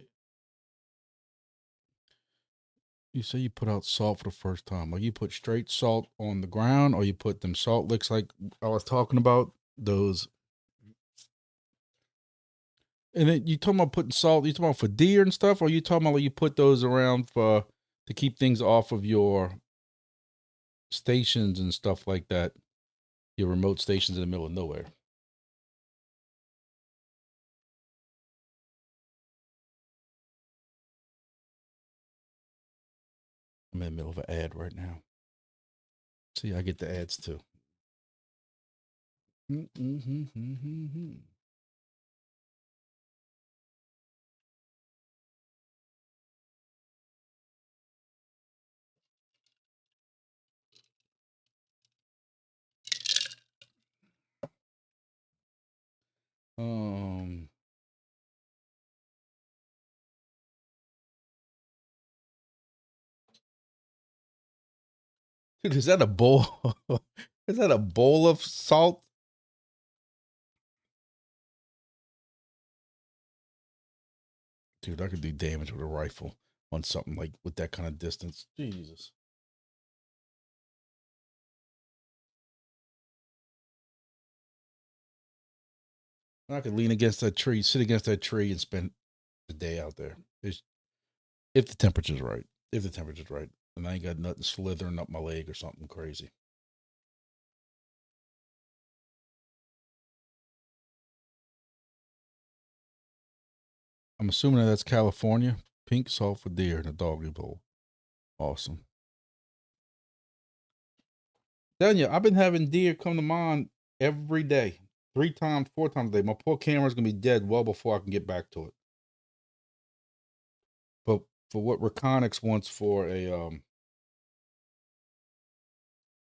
say you put out salt for the first time. Like you put straight salt on the ground, or you put them salt licks like I was talking about, those. And then you talking about putting salt, you talking about for deer and stuff, or you talking about like you put those around for to keep things off of your stations and stuff like that, your remote stations in the middle of nowhere. I'm in the middle of an ad right now. See, I get the ads too. Dude, is that a bowl? Is that a bowl of salt? Dude, I could do damage with a rifle on something like with that kind of distance. Jesus. I could lean against that tree, sit against that tree, and spend the day out there. If the temperature's right. If the temperature's right. And I ain't got nothing slithering up my leg or something crazy. I'm assuming that's California. Pink salt for deer in a doggy bowl. Awesome. Telling you, I've been having deer come to mine every day. 3 times, 4 times a day. My poor camera's gonna be dead well before I can get back to it. But for what Reconyx wants for a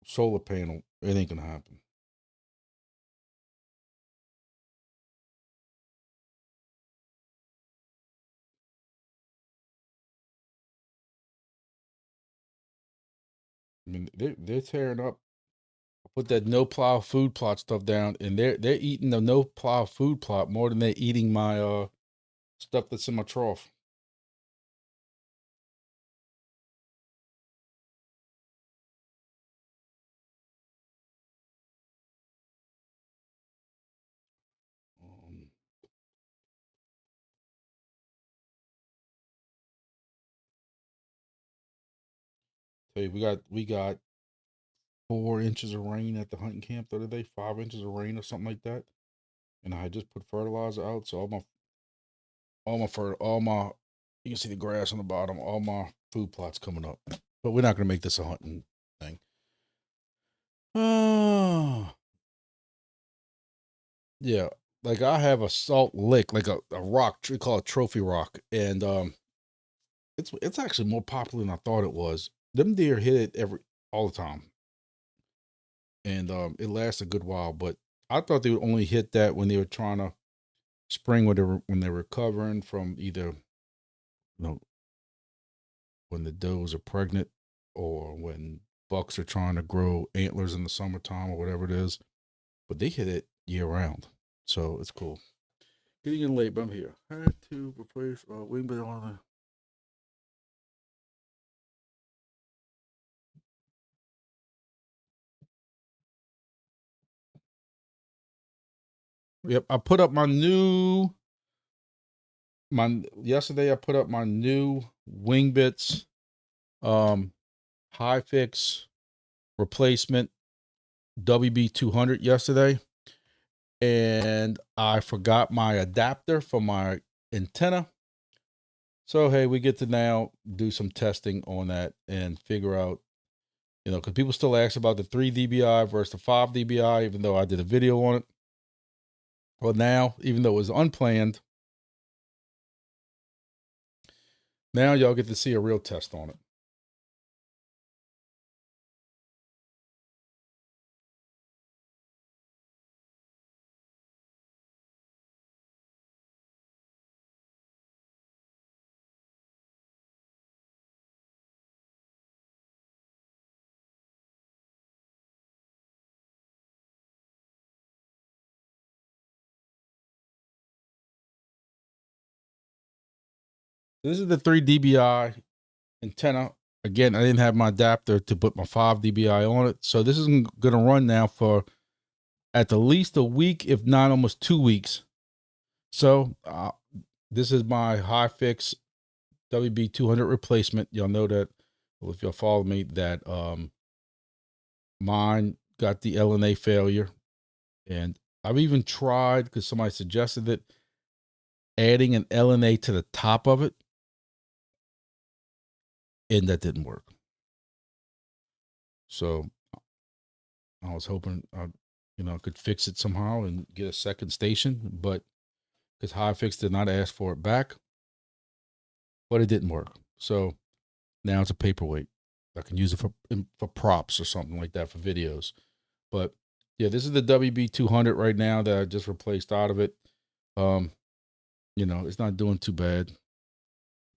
solar panel, it ain't gonna happen. mean, they're tearing up. I put that no plow food plot stuff down, and they're eating the no plow food plot more than they're eating my stuff that's in my trough. Um, Tell you, we got 4 inches of rain at the hunting camp the other day, 5 inches of rain or something like that. And I just put fertilizer out, so all my you can see the grass on the bottom, all my food plots coming up. But we're not gonna make this a hunting thing. Oh yeah. Like I have a salt lick, like a rock, we call it trophy rock. And it's actually more popular than I thought it was. Them deer hit it all the time. And it lasts a good while, but I thought they would only hit that when they were trying to spring when they were recovering from either, when the does are pregnant or when bucks are trying to grow antlers in the summertime or whatever it is. But they hit it year round, so it's cool. Getting in late, but I'm here. I had to replace Wingbit on the. Yep, I put up my yesterday. I put up my new Wingbits high fix replacement WB 200 yesterday, and I forgot my adapter for my antenna. So hey, we get to now do some testing on that and figure out, because people still ask about the 3 dBi versus the 5 dBi, even though I did a video on it. Well, now, even though it was unplanned, now y'all get to see a real test on it. This is the 3 dBi antenna. Again, I didn't have my adapter to put my 5 dBi on it. So this is going to run now for at the least a week, if not almost 2 weeks. So this is my high fix WB 200 replacement. Y'all know that, well, if y'all follow me, that mine got the LNA failure. And I've even tried, because somebody suggested it, adding an LNA to the top of it, and that didn't work. So I was hoping I could fix it somehow and get a second station, but because High-Fix did not ask for it back, but it didn't work. So now it's a paperweight. I can use it for props or something like that for videos. But yeah, this is the WB 200 right now that I just replaced out of it. It's not doing too bad.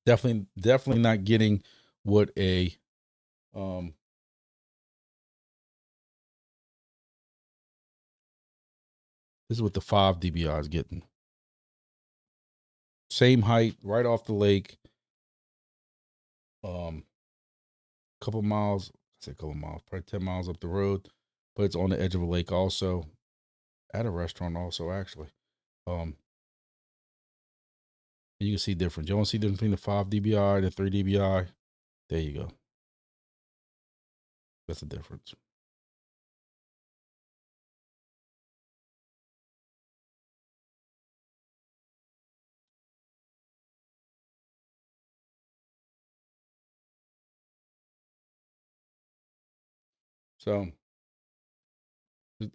Definitely not getting what a this is what the 5 dBi is getting. Same height, right off the lake. Couple miles, probably 10 miles up the road, but it's on the edge of a lake also, at a restaurant also, actually. And you can see difference. You want to see the difference between the 5 dBi, the 3 dBi? There you go. That's the difference. So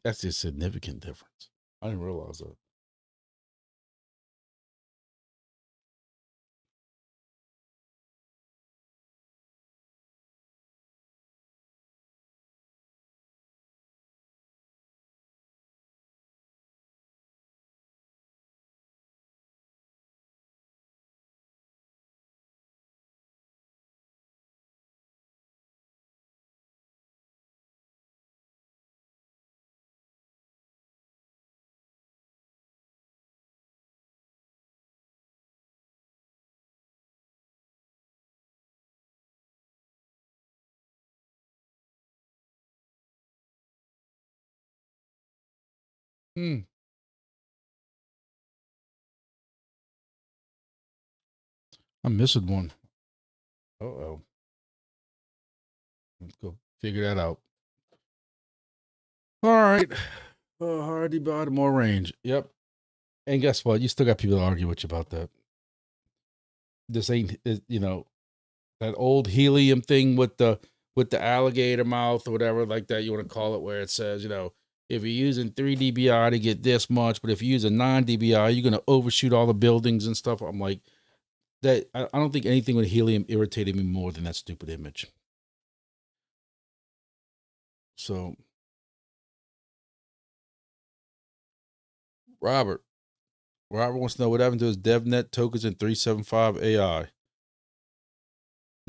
that's a significant difference. I didn't realize that. Hmm. I'm missing one. Uh-oh. Let's go figure that out. All right. Hardy body, more range. Yep. And guess what? You still got people to argue with you about that. This ain't, that old helium thing with the alligator mouth or whatever like that you want to call it, where it says, if you're using 3 dBi to get this much, but if you use a 9 dBi, you're going to overshoot all the buildings and stuff. I'm like, that. I don't think anything with helium irritated me more than that stupid image. So, Robert wants to know what happened to his DevNet tokens in 375 AI.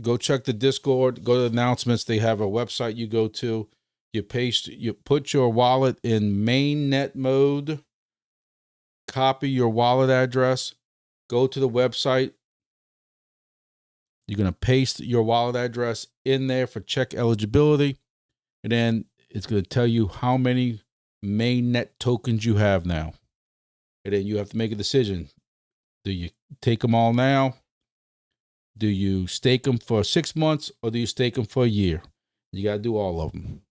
Go check the Discord, go to the announcements. They have a website you go to. You put your wallet in mainnet mode, copy your wallet address, go to the website. You're going to paste your wallet address in there for check eligibility. And then it's going to tell you how many mainnet tokens you have now. And then you have to make a decision. Do you take them all now? Do you stake them for 6 months or do you stake them for a year? You got to do all of them.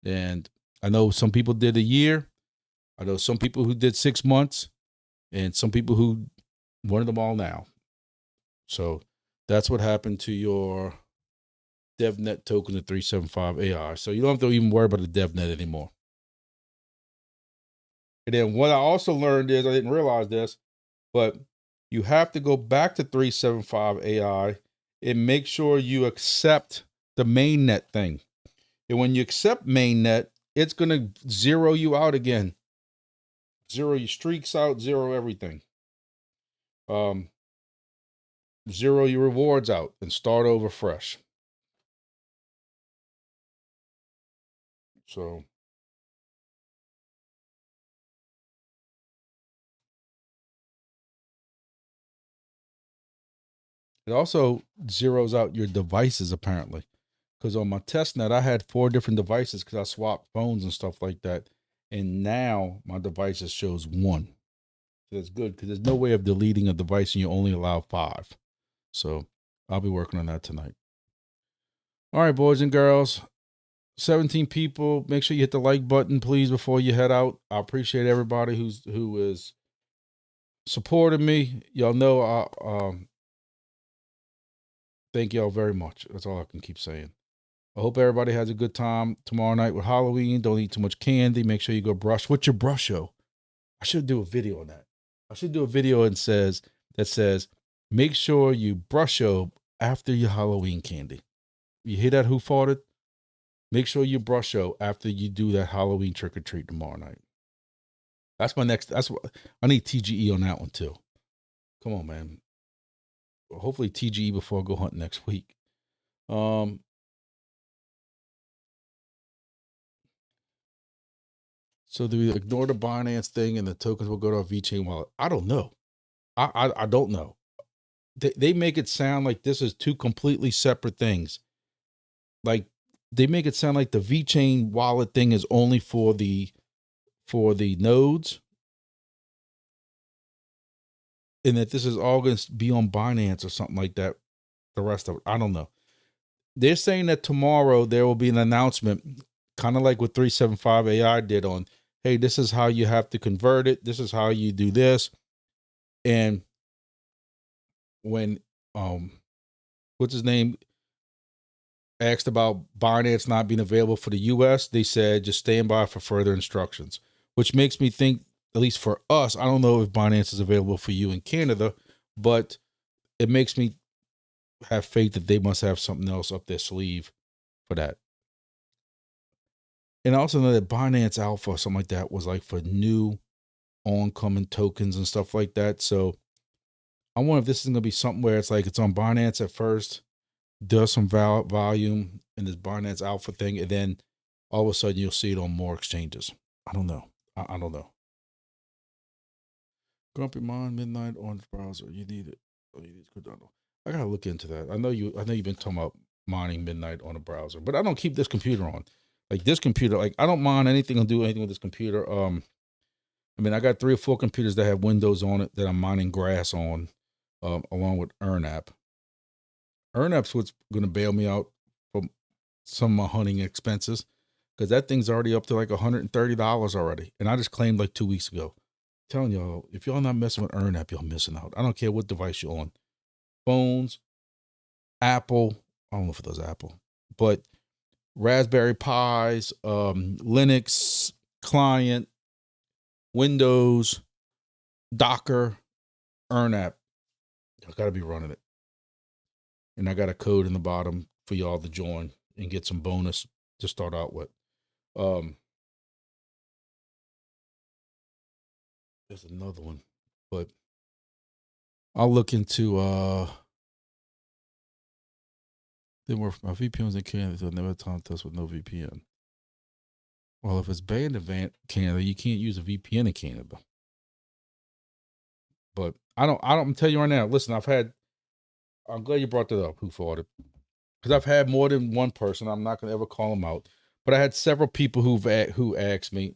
And I know some people did a year. I know some people who did 6 months and some people who wanted them all now. So that's what happened to your DevNet token of 375 AI. So you don't have to even worry about the DevNet anymore. And then what I also learned is, I didn't realize this, but you have to go back to 375 AI and make sure you accept the mainnet thing. And when you accept mainnet, it's going to zero you out again. Zero your streaks out, zero everything. Zero your rewards out and start over fresh. So it also zeroes out your devices, apparently. Because on my testnet, I had 4 different devices because I swapped phones and stuff like that. And now my devices shows 1. So that's good because there's no way of deleting a device and you only allow 5. So I'll be working on that tonight. All right, boys and girls. 17 people. Make sure you hit the like button, please, before you head out. I appreciate everybody who is supporting me. Y'all know I thank y'all very much. That's all I can keep saying. I hope everybody has a good time tomorrow night with Halloween. Don't eat too much candy. Make sure you go brush. What's your brush show? I should do a video on that. I should do a video that says, make sure you brush show after your Halloween candy. You hear that? Who farted? Make sure you brush show after you do that Halloween trick or treat tomorrow night. That's my next. That's what I need TGE on that one too. Come on, man. Hopefully TGE before I go hunt next week. So do we ignore the Binance thing and the tokens will go to our VeChain wallet? I don't know. I don't know. They make it sound like this is 2 completely separate things. Like they make it sound like the VeChain wallet thing is only for the nodes, and that this is all going to be on Binance or something like that. The rest of it, I don't know. They're saying that tomorrow there will be an announcement, kind of like what 375 AI did on, hey, this is how you have to convert it. This is how you do this. And when, what's his name, asked about Binance not being available for the US, they said, just stand by for further instructions, which makes me think, at least for us, I don't know if Binance is available for you in Canada, but it makes me have faith that they must have something else up their sleeve for that. And I also know that Binance Alpha or something like that was like for new oncoming tokens and stuff like that. So I wonder if this is going to be something where it's like it's on Binance at first, does some volume in this Binance Alpha thing, and then all of a sudden you'll see it on more exchanges. I don't know. I don't know. Grumpy Mind Midnight on the browser. You need it. Oh, you need Cardano. I gotta look into that. I know you've been talking about mining midnight on a browser, but I don't keep this computer on. Like this computer, like I don't mind anything or do anything with this computer. I mean, I got 3 or 4 computers that have Windows on it that I'm mining grass on, along with EarnApp. EarnApp's what's going to bail me out from some of my hunting expenses, because that thing's already up to like $130 already. And I just claimed like 2 weeks ago. I'm telling y'all, if y'all not messing with EarnApp, y'all missing out. I don't care what device you're on. Phones, Apple, I don't know if it does Apple, but Raspberry Pis, Linux, client, Windows, Docker, EarnApp. I got to be running it. And I got a code in the bottom for y'all to join and get some bonus to start out with. There's another one, but I'll look into didn't work for my VPNs in Canada, so never time test with no VPN. Well, if it's banned in Canada, you can't use a VPN in Canada. But I'm telling you right now, listen, I'm glad you brought that up, who fought it. Because I've had more than one person, I'm not gonna ever call them out, but I had several people who asked me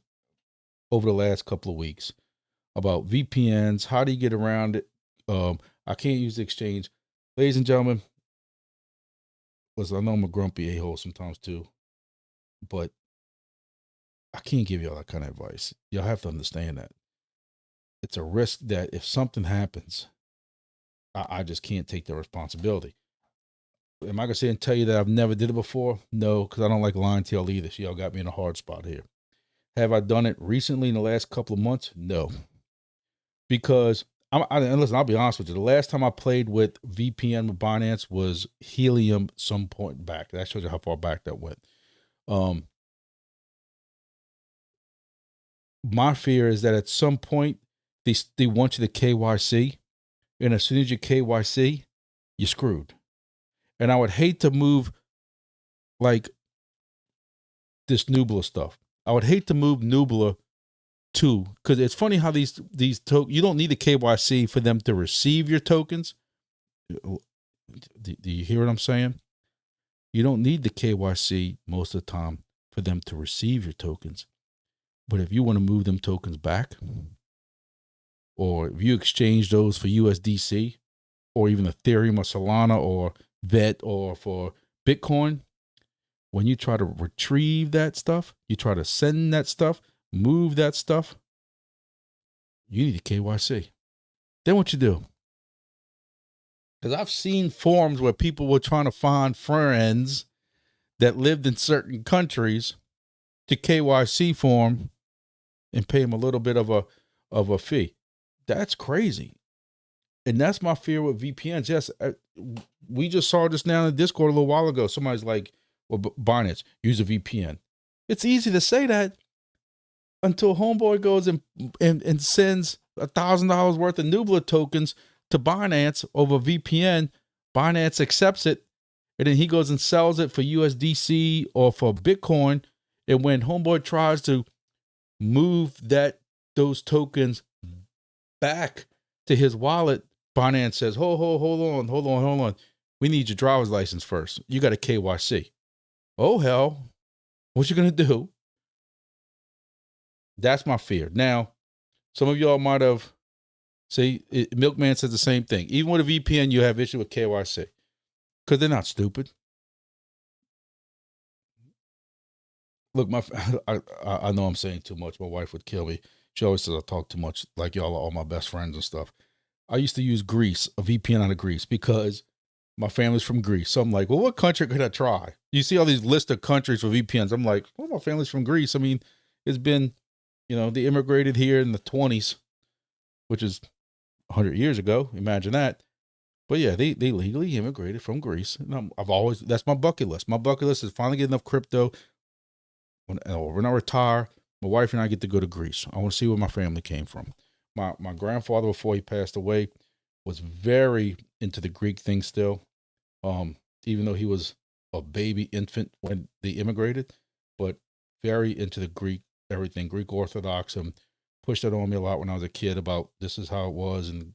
over the last couple of weeks about VPNs. How do you get around it? I can't use the Exchange. Ladies and gentlemen, listen, I know I'm a grumpy a-hole sometimes too, but I can't give y'all that kind of advice. Y'all have to understand that. It's a risk that if something happens, I just can't take the responsibility. Am I going to say and tell you that I've never did it before? No, because I don't like lying to y'all either. So y'all got me in a hard spot here. Have I done it recently in the last couple of months? No. Because, and listen, I'll be honest with you. The last time I played with VPN with Binance was Helium some point back. That shows you how far back that went. My fear is that at some point, they want you to KYC. And as soon as you KYC, you're screwed. And I would hate to move like this Nubla stuff. I would hate to move Nubla too, because it's funny how these you don't need the KYC for them to receive your tokens. Do you hear what I'm saying? You don't need the KYC most of the time for them to receive your tokens. But if you want to move them tokens back, or if you exchange those for USDC, or even Ethereum or Solana or VET or for Bitcoin, when you try to retrieve that stuff, you try to send that stuff, move that stuff, you need a KYC. Then what you do? Because I've seen forums where people were trying to find friends that lived in certain countries to KYC form and pay them a little bit of a fee. That's crazy. And that's my fear with VPNs. Yes, we just saw this now in the Discord a little while ago. Somebody's like, well, Binance, use a VPN. It's easy to say that until homeboy goes and sends $1,000 worth of Nubla tokens to Binance over VPN. Binance accepts it, and then he goes and sells it for USDC or for Bitcoin. And when homeboy tries to move those tokens back to his wallet, Binance says, hold on. We need your driver's license first. You got a KYC. Oh, hell. What you going to do? That's my fear. Now, some of y'all might have, Milkman says the same thing. Even with a VPN, you have issue with KYC because they're not stupid. Look, I know I'm saying too much. My wife would kill me. She always says I talk too much, like y'all are all my best friends and stuff. I used to use Greece, a VPN out of Greece, because my family's from Greece. So I'm like, well, what country could I try? You see all these list of countries for VPNs. I'm like, well, my family's from Greece. I mean, it's been, they immigrated here in the 20s, which is 100 years ago. Imagine that. But yeah, they legally immigrated from Greece. And that's my bucket list. My bucket list is finally get enough crypto. When I retire, my wife and I get to go to Greece. I want to see where my family came from. My grandfather, before he passed away, was very into the Greek thing still. Even though he was a baby infant when they immigrated, but very into the Greek, everything, Greek Orthodox, and pushed that on me a lot when I was a kid about this is how it was and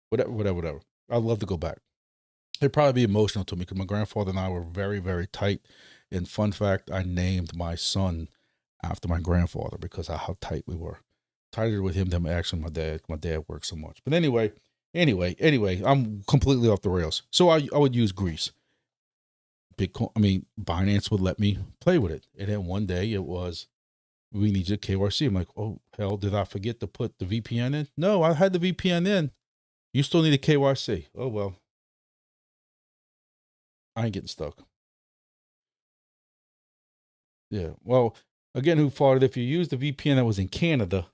whatever. I'd love to go back. It'd probably be emotional to me because my grandfather and I were very, very tight. And fun fact, I named my son after my grandfather because of how tight we were. tighter with him than actually my dad. My dad works so much. But anyway, I'm completely off the rails. So I would use Greece. Bitcoin, Binance would let me play with it. And then one day it was, we need your KYC. I'm like, oh, hell, did I forget to put the VPN in? No, I had the VPN in. You still need a KYC. Oh, well, I ain't getting stuck. Yeah. Well, again, who fought it? If you use the VPN that was in Canada,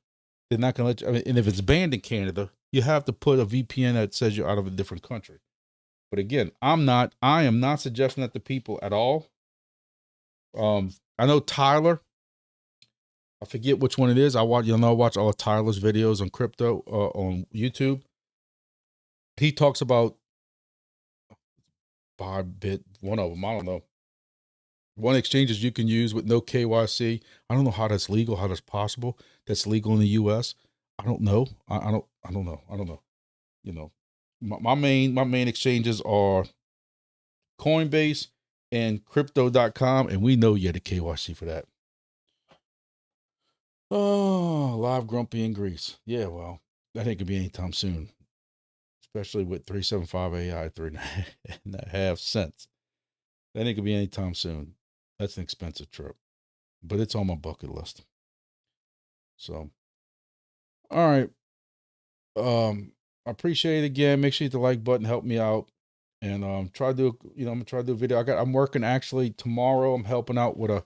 they're not going to let you. And if it's banned in Canada, you have to put a VPN that says you're out of a different country. But again, I am not suggesting that to people at all. I know Tyler, I forget which one it is. I watch all of Tyler's videos on crypto on YouTube. He talks about Bybit, one of them. I don't know. One exchanges you can use with no KYC. I don't know how that's legal, how that's possible. That's legal in the US. I don't know. I don't know. You know, my main exchanges are Coinbase and crypto.com, and we know you had a KYC for that. Oh, live grumpy in Greece. Yeah, well, that ain't gonna be anytime soon. Especially with 375 AI, 3.5 cents. That ain't gonna be anytime soon. That's an expensive trip, but it's on my bucket list. So, all right. I appreciate it again. Make sure you hit the like button, help me out. And try to do, I'm gonna try to do a video. I'm working actually tomorrow. I'm helping out with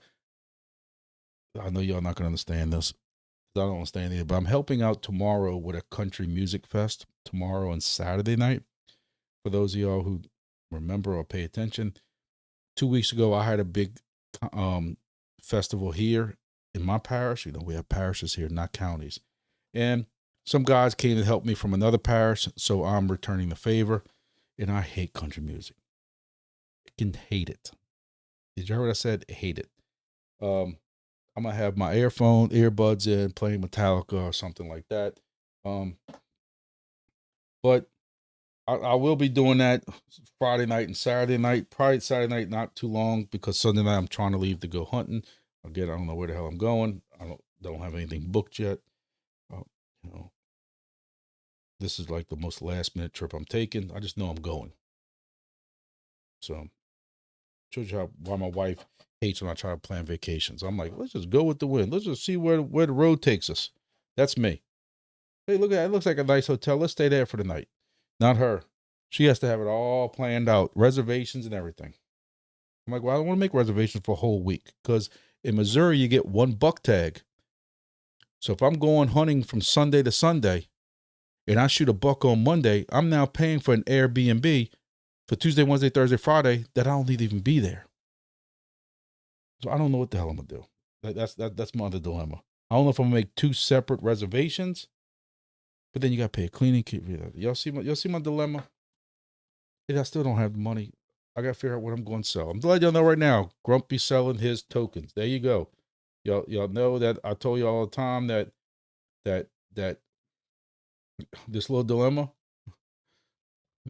I know y'all not gonna understand this. I don't understand it, but I'm helping out tomorrow with a country music fest tomorrow and Saturday night. For those of y'all who remember or pay attention, 2 weeks ago, I had a big festival here in my parish. We have parishes here, not counties. And some guys came to help me from another parish, so I'm returning the favor. And I hate country music. I can hate it. Did you hear what I said? I hate it. I'm going to have my earbuds in, playing Metallica or something like that. But I will be doing that Friday night and Saturday night. Probably Saturday night, not too long, because Sunday night I'm trying to leave to go hunting. Again, I don't know where the hell I'm going. I don't have anything booked yet. This is like the most last minute trip I'm taking. I just know I'm going. So, shows you why my wife hates when I try to plan vacations. I'm like, let's just go with the wind. Let's just see where the road takes us. That's me. Hey, look at that. It looks like a nice hotel. Let's stay there for the night. Not her. She has to have it all planned out, reservations and everything. I'm like, well, I don't want to make reservations for a whole week, because in Missouri, you get one buck tag. So if I'm going hunting from Sunday to Sunday and I shoot a buck on Monday, I'm now paying for an Airbnb for Tuesday, Wednesday, Thursday, Friday that I don't need to even be there. So I don't know what the hell I'm going to do. That's my other dilemma. I don't know if I'm going to make 2 separate reservations, but then you got to pay a cleaning kit. Y'all see my dilemma? And I still don't have the money. I got to figure out what I'm going to sell. I'm letting y'all know right now, Grumpy selling his tokens. There you go. Y'all know that I told you all the time that this little dilemma,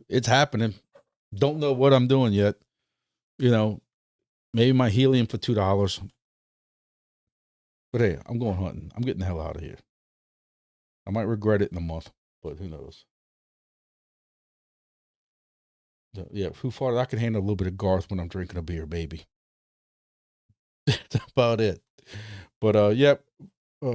it's happening. Don't know what I'm doing yet. Maybe my helium for $2. But hey, I'm going hunting. I'm getting the hell out of here. I might regret it in a month, but who knows? Yeah, who far I can handle a little bit of Garth when I'm drinking a beer, baby. That's about it. But yep. So,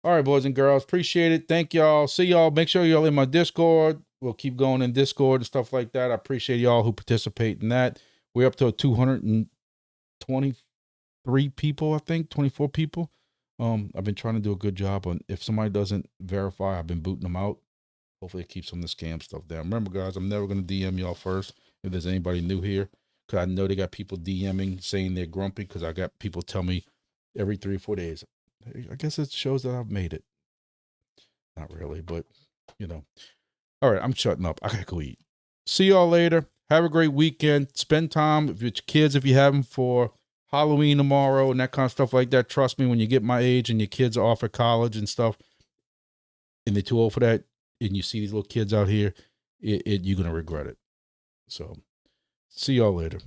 all right, boys and girls, appreciate it. Thank y'all. See y'all. Make sure y'all in my Discord. We'll keep going in Discord and stuff like that. I appreciate y'all who participate in that. We're up to 223 people, I think, 24 people. I've been trying to do a good job on, if somebody doesn't verify, I've been booting them out. Hopefully it keeps some of the scam stuff down. Remember, guys, I'm never going to DM y'all first if there's anybody new here, because I know they got people DMing saying they're grumpy, because I got people tell me every 3 or 4 days. I guess it shows that I've made it. Not really, but, All right, I'm shutting up. I got to go eat. See y'all later. Have a great weekend. Spend time with your kids if you have them for Halloween tomorrow and that kind of stuff like that. Trust me, when you get my age and your kids are off at college and stuff, and they're too old for that, and you see these little kids out here, you're going to regret it. So, see y'all later.